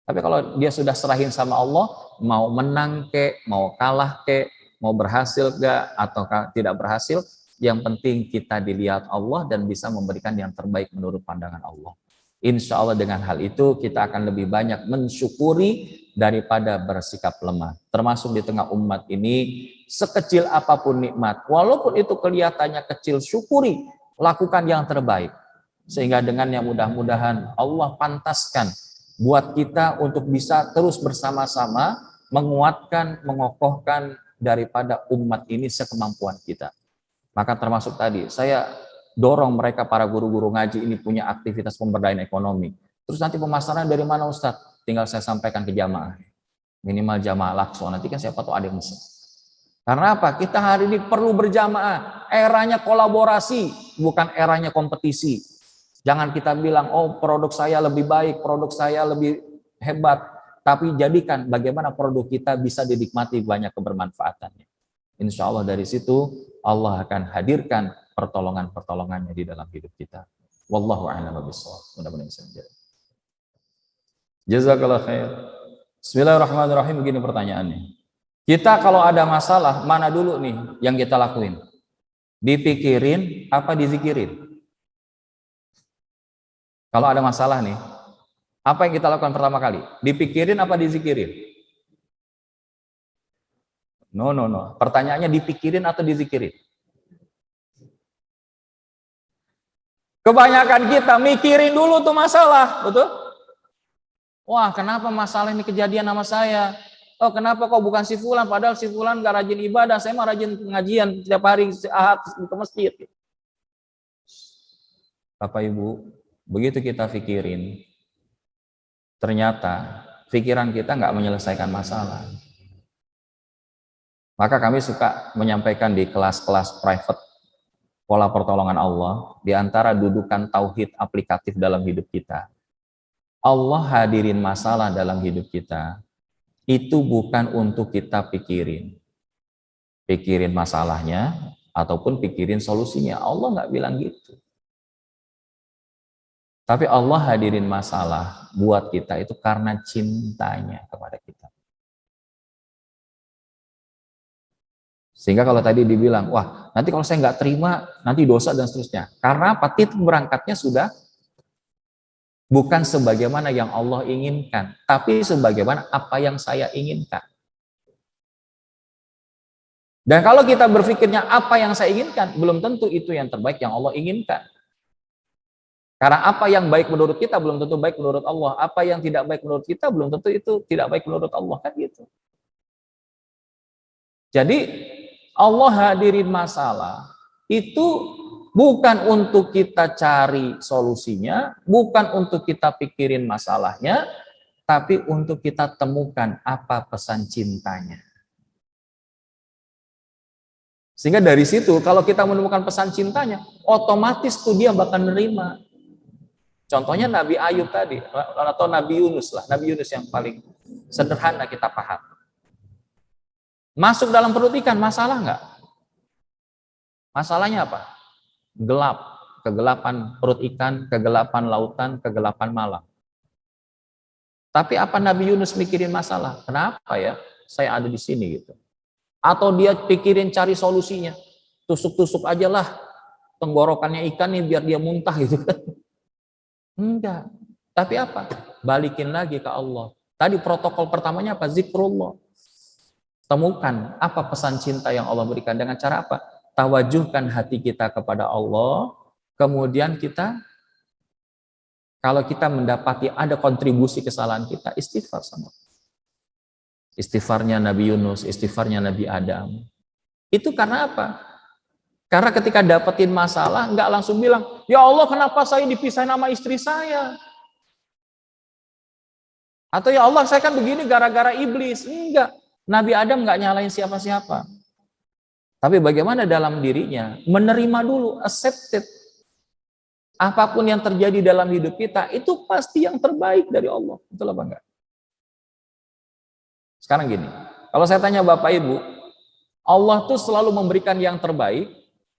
Tapi kalau dia sudah serahin sama Allah, mau menang ke, mau kalah ke, mau berhasil gak atau tidak berhasil, yang penting kita dilihat Allah dan bisa memberikan yang terbaik menurut pandangan Allah. Insya Allah dengan hal itu kita akan lebih banyak mensyukuri daripada bersikap lemah. Termasuk di tengah umat ini, sekecil apapun nikmat, walaupun itu kelihatannya kecil, syukuri, lakukan yang terbaik. Sehingga dengan yang mudah-mudahan Allah pantaskan buat kita untuk bisa terus bersama-sama menguatkan, mengokohkan daripada umat ini sekemampuan kita. Maka termasuk tadi, saya dorong mereka para guru-guru ngaji ini punya aktivitas pemberdayaan ekonomi. Terus nanti pemasaran dari mana Ustadz? Tinggal saya sampaikan ke jamaah. Minimal jamaah Lakso, nanti kan siapa tahu ada yang mesen. Karena apa? Kita hari ini perlu berjamaah. Eranya kolaborasi, bukan eranya kompetisi. Jangan kita bilang, oh produk saya lebih baik, produk saya lebih hebat. Tapi jadikan bagaimana produk kita bisa dinikmati banyak kebermanfaatannya. Insya Allah dari situ Allah akan hadirkan pertolongan-pertolongannya di dalam hidup kita. Wallahu a'lam bishawab. Mudah-mudahan bisa menjadi. Jazakallah khair. Bismillahirrahmanirrahim. Begini pertanyaannya. Kita kalau ada masalah, mana dulu nih yang kita lakuin? Dipikirin apa dizikirin? Kalau ada masalah nih, apa yang kita lakukan pertama kali? Dipikirin apa dizikirin? No. Pertanyaannya dipikirin atau dizikirin? Kebanyakan kita mikirin dulu tuh masalah, betul? Wah, kenapa masalah ini kejadian sama saya? Oh, kenapa kok bukan si fulan? Padahal si fulan gak rajin ibadah, saya mah rajin pengajian setiap hari Ahad ke masjid. Bapak Ibu, begitu kita pikirin, ternyata pikiran kita nggak menyelesaikan masalah. Maka kami suka menyampaikan di kelas-kelas private pola pertolongan Allah, di antara dudukan tauhid aplikatif dalam hidup kita. Allah hadirin masalah dalam hidup kita, itu bukan untuk kita pikirin. Pikirin masalahnya, ataupun pikirin solusinya. Allah nggak bilang gitu. Tapi Allah hadirin masalah buat kita itu karena cintanya kepada kita. Sehingga kalau tadi dibilang, wah nanti kalau saya nggak terima, nanti dosa dan seterusnya. Karena apa? Titik berangkatnya sudah bukan sebagaimana yang Allah inginkan, tapi sebagaimana apa yang saya inginkan. Dan kalau kita berpikirnya apa yang saya inginkan, belum tentu itu yang terbaik yang Allah inginkan. Karena apa yang baik menurut kita belum tentu baik menurut Allah. Apa yang tidak baik menurut kita belum tentu itu tidak baik menurut Allah, kan gitu. Jadi Allah hadirin masalah itu bukan untuk kita cari solusinya, bukan untuk kita pikirin masalahnya, tapi untuk kita temukan apa pesan cintanya. Sehingga dari situ kalau kita menemukan pesan cintanya, otomatis tuh dia bakal menerima. Contohnya Nabi Ayub tadi, atau Nabi Yunus lah. Nabi Yunus yang paling sederhana kita paham. Masuk dalam perut ikan, masalah nggak? Masalahnya apa? Gelap. Kegelapan perut ikan, kegelapan lautan, kegelapan malam. Tapi apa Nabi Yunus mikirin masalah? Kenapa ya saya ada di sini gitu? Atau dia pikirin cari solusinya, tusuk-tusuk aja lah tenggorokannya ikan nih biar dia muntah gitu kan. Enggak. Tapi apa? Balikin lagi ke Allah. Tadi protokol pertamanya apa? Zikrullah. Temukan apa pesan cinta yang Allah berikan. Dengan cara apa? Tawajuhkan hati kita kepada Allah. Kemudian kita, kalau kita mendapati ada kontribusi kesalahan kita, istighfar sama Allah. Istighfarnya Nabi Yunus, istighfarnya Nabi Adam. Itu karena apa? Karena ketika dapetin masalah, nggak langsung bilang, ya Allah kenapa saya dipisahin sama istri saya? Atau ya Allah saya kan begini gara-gara iblis. Enggak. Nabi Adam nggak nyalain siapa-siapa. Tapi bagaimana dalam dirinya? Menerima dulu, accepted. Apapun yang terjadi dalam hidup kita, itu pasti yang terbaik dari Allah. Betul apa enggak? Sekarang gini, kalau saya tanya Bapak Ibu, Allah tuh selalu memberikan yang terbaik,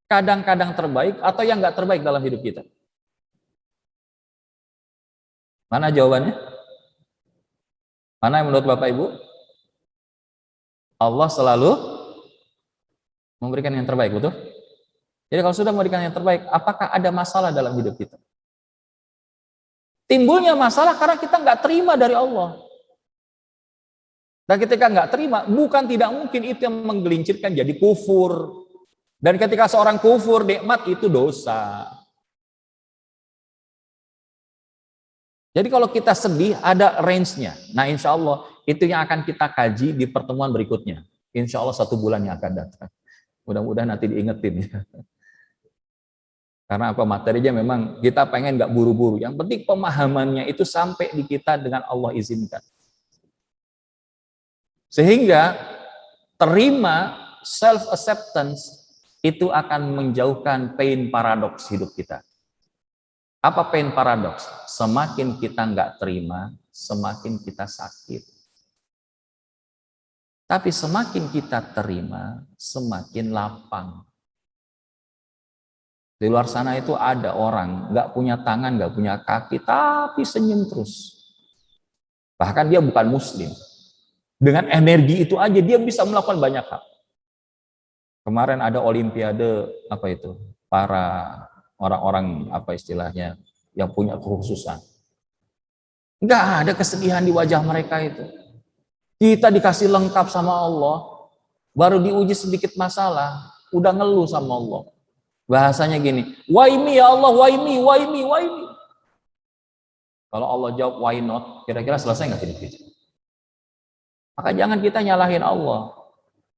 kadang-kadang terbaik, atau yang nggak terbaik dalam hidup kita? Mana jawabannya? Mana yang menurut Bapak Ibu? Allah selalu memberikan yang terbaik, betul? Jadi kalau sudah memberikan yang terbaik, apakah ada masalah dalam hidup kita? Timbulnya masalah karena kita nggak terima dari Allah. Dan ketika nggak terima, bukan tidak mungkin itu yang menggelincirkan jadi kufur. Dan ketika seorang kufur, nikmat itu dosa. Jadi kalau kita sedih, ada range-nya. Nah insya Allah, itu yang akan kita kaji di pertemuan berikutnya. Insya Allah 1 bulan yang akan datang. Mudah-mudahan nanti diingetin ya. Karena apa materinya memang kita pengen nggak buru-buru. Yang penting pemahamannya itu sampai di kita dengan Allah izinkan. Sehingga terima self-acceptance itu akan menjauhkan pain paradoks hidup kita. Apa pain paradoks? Semakin kita nggak terima, semakin kita sakit. Tapi semakin kita terima, semakin lapang. Di luar sana itu ada orang nggak punya tangan, nggak punya kaki, tapi senyum terus. Bahkan dia bukan muslim. Dengan energi itu aja dia bisa melakukan banyak hal. Kemarin ada olimpiade apa itu? Para orang-orang apa istilahnya yang punya kekhususan. Enggak ada kesedihan di wajah mereka itu. Kita dikasih lengkap sama Allah, baru diuji sedikit masalah, udah ngeluh sama Allah. Bahasanya gini, why me ya Allah, why me, why me, why me. Kalau Allah jawab why not, kira-kira selesai nggak hidup kita? Maka jangan kita nyalahin Allah.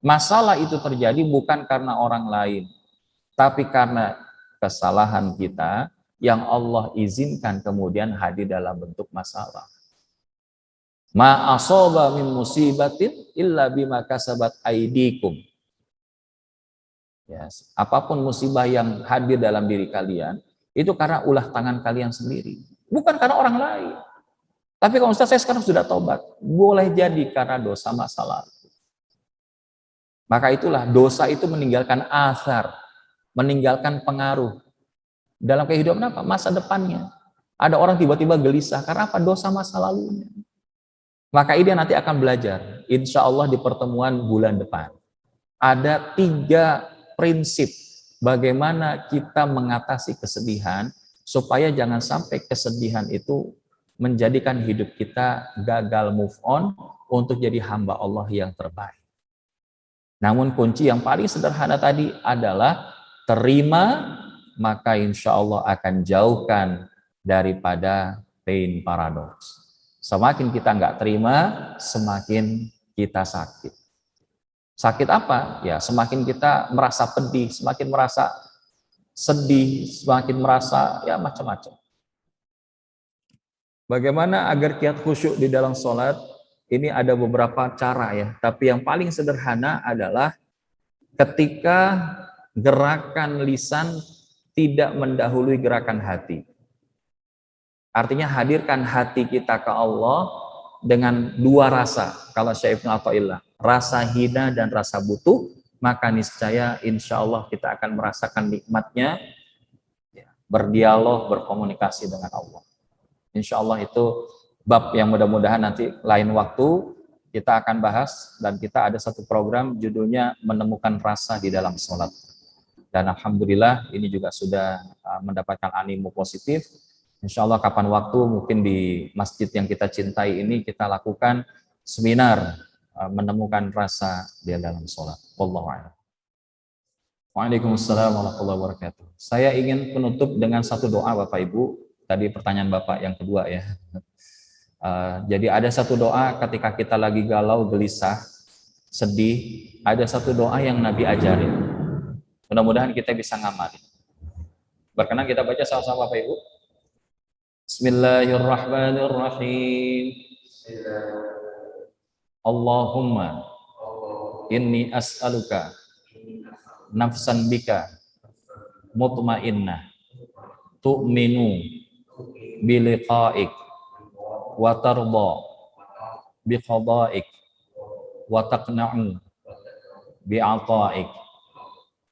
Masalah itu terjadi bukan karena orang lain, tapi karena kesalahan kita yang Allah izinkan kemudian hadir dalam bentuk masalah. Ma asaba min musibatin illa bima kasabat aydikum. Ya, apapun musibah yang hadir dalam diri kalian, itu karena ulah tangan kalian sendiri, bukan karena orang lain. Tapi kalau Ustaz saya sekarang sudah tobat, boleh jadi karena dosa masa lalu. Maka itulah dosa itu meninggalkan athar, meninggalkan pengaruh dalam kehidupan apa? Masa depannya. Ada orang tiba-tiba gelisah karena apa? Dosa masa lalunya. Maka ini nanti akan belajar, insya Allah di pertemuan bulan depan. Ada 3 prinsip bagaimana kita mengatasi kesedihan supaya jangan sampai kesedihan itu menjadikan hidup kita gagal move on untuk jadi hamba Allah yang terbaik. Namun kunci yang paling sederhana tadi adalah terima, maka insya Allah akan jauhkan daripada pain paradox. Semakin kita nggak terima, semakin kita sakit. Sakit apa? Ya, semakin kita merasa pedih, semakin merasa sedih, semakin merasa ya macam-macam. Bagaimana agar kiat khusyuk di dalam sholat? Ini ada beberapa cara ya, tapi yang paling sederhana adalah ketika gerakan lisan tidak mendahului gerakan hati. Artinya hadirkan hati kita ke Allah dengan dua rasa. Kalau Syekh Ibnu Athaillah, rasa hina dan rasa butuh, maka niscaya insya Allah kita akan merasakan nikmatnya berdialog, berkomunikasi dengan Allah. Insya Allah itu bab yang mudah-mudahan nanti lain waktu kita akan bahas, dan kita ada satu program judulnya menemukan rasa di dalam sholat. Dan alhamdulillah ini juga sudah mendapatkan animo positif. Insya Allah kapan waktu mungkin di masjid yang kita cintai ini kita lakukan seminar menemukan rasa di dalam sholat. Wallahu a'lam. Waalaikumsalam warahmatullahi wabarakatuh. Saya ingin penutup dengan satu doa Bapak Ibu. Tadi pertanyaan Bapak yang kedua ya. Jadi ada satu doa ketika kita lagi galau, gelisah, sedih, ada satu doa yang Nabi ajarin. Mudah-mudahan kita bisa ngamalin. Berkenan kita baca sama-sama Bapak Ibu. Bismillahirrahmanirrahim. Allahumma inni as'aluka nafsan bika mutmainnah tu'minu biliqa'ik wa tarda biqada'ik wa taqna'u bi'ata'ik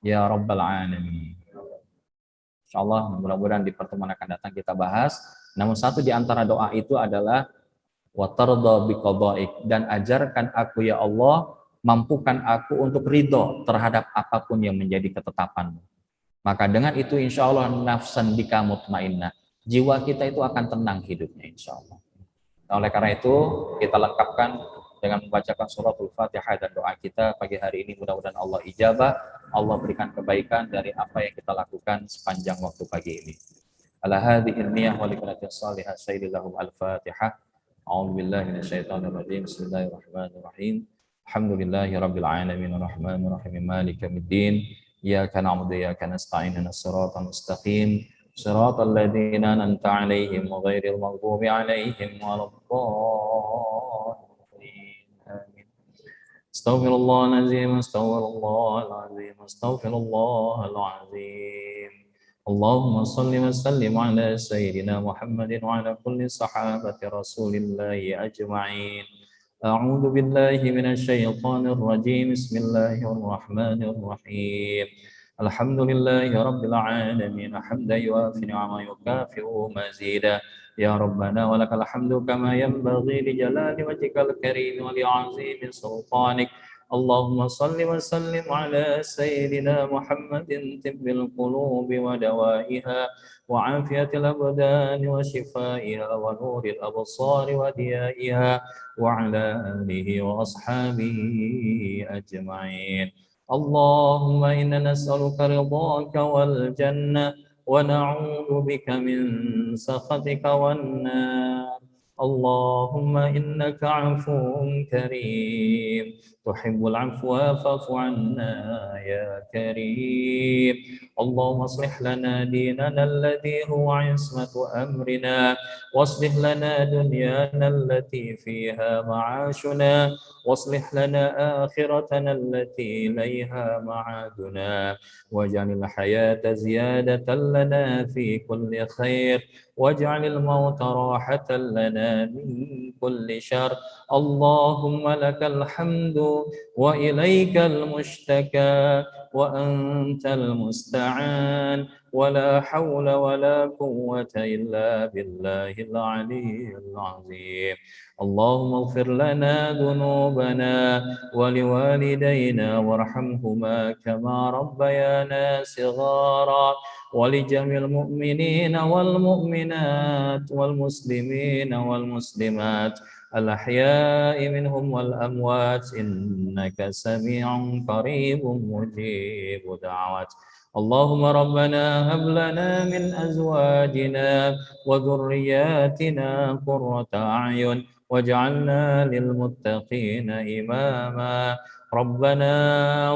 ya rabbal alamin. Insyaallah mudah-mudahan di pertemuan akan datang kita bahas. Namun satu di antara doa itu adalah wa tarda biqada'ik, dan ajarkan aku ya Allah, mampukan aku untuk ridho terhadap apapun yang menjadi ketetapanmu. Maka dengan itu insya Allah nafsan bika mutmainnah, jiwa kita itu akan tenang hidupnya insya Allah. Nah, oleh karena itu kita lengkapkan dengan membacakan suratul Fatihah dan doa kita pagi hari ini. Mudah-mudahan Allah ijabah, Allah berikan kebaikan dari apa yang kita lakukan sepanjang waktu pagi ini. Ala hadhihi niyyah wa likulatin salihah sayyidillahum al-Fatihah. A'udzubillahi minasyaitonirrajim. Bismillahirrahmanirrahim. Alhamdulillahi rabbil alamin arrahmanir rahim maliki yaumiddin. Iyyaka na'budu wa iyyaka nasta'in ihdinas siratal mustaqim siratal ladzina an'amta 'alaihim ghairil maghdubi 'alaihim waladdallin. Amin. Astaghfirullahaladzim, astaghfirullahaladzim, astaghfirullahaladzim. Allahumma salli wa sallim ala sayyidina Muhammadin wa ala kulli sahabati rasulillahi ajma'in. A'udzu billahi minasyaitonir rajim. Bismillahirrahmanirrahim. Alhamdulillahi rabbil alamin. Hamdan yuwafi ni'ama yukafi'u mazida. Ya Rabbana wa lakal hamdu kama yanbaghi li jalali wajhikal karim wa li 'azimi sultanik. Allahumma salli wa sallim ala sayyidina Muhammadin tibbil qulubi wa dawaiha wa 'afiyatil abdani wa shifaiha wa nuril absari wa diyaiha wa ala alihi wa ashabihi ajma'in. Allahumma inna nas'aluka ridhaka wal jannah wa na'udzu bika min sakhatika wan nar. Allahumma innaka 'afuwun karim tuhibbul 'afwa fa'fu 'anna ya karim. Allahumma aslih lana dinana alladhi huwa 'ismatu amrina waslih lana dunyana allati fiha ma'ashuna waslih lana akhiratana allati ilayha ma'aduna waj'alil hayata ziyadatan lana fi kulli khair waj'alil mauta rahatan lana min kulli syarr. Allahumma lakal hamdu wa ilaikal mushtaka wa antal musta'an wa la hawla wa la quwwata illa billahil aliyyil azim. Allahumma ighfir lana dhunubana wa liwalidayna warhamhuma kama rabbayana shighara. ولجميع المؤمنين والمؤمنات والمسلمين والمسلمات الأحياء منهم والأموات إنك سميع قريب مجيب دعوات. اللهم ربنا هب لنا من أزواجنا وذرياتنا قرة أعين واجعلنا للمتقين إماما. ربنا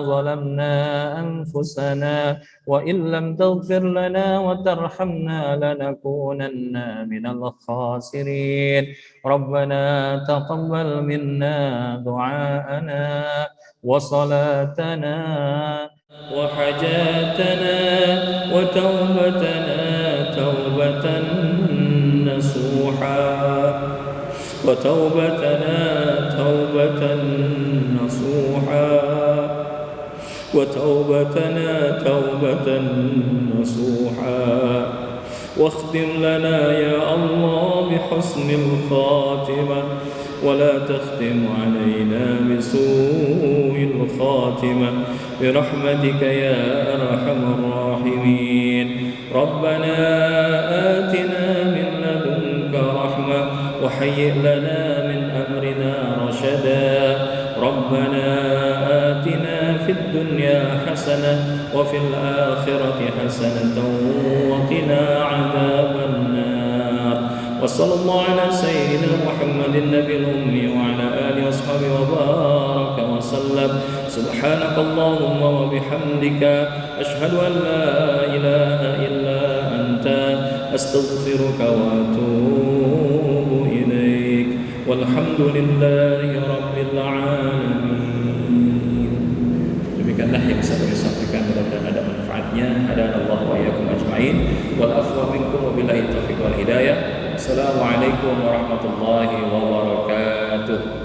ظلمنا أنفسنا وإن لم تغفر لنا وترحمنا لنكونن من الخاسرين. ربنا تقبل منا دعاءنا وصلاتنا وحاجاتنا وتوبتنا توبة نصوحا وتوبتنا توبة نصوحا وتوبتنا توبة نصوحا. واختم لنا يا الله بحسن الخاتمة ولا تختم علينا بسوء الخاتمة برحمتك يا أرحم الراحمين. ربنا آتنا من لدنك رحمة وهيئ لنا من أمرنا رشدا. ربنا آتنا في الدنيا حسنة وفي الآخرة حسنة وقنا عذاب النار. وصلى الله على سيدنا محمد النبي الأمي وعلى آله وصحبه وبارك وسلم. سبحانك اللهم وبحمدك أشهد أن لا إله إلا أنت أستغفرك وأتوب إليك والحمد لله رب العالمين. Demikianlah yang bisa kami sampaikan, mudah-mudahan ada manfaatnya. Hadanallahu wa iyyakum ajma'in wal afwa minkum wa billahi taufiq wal hidayah. Assalamualaikum warahmatullahi wabarakatuh.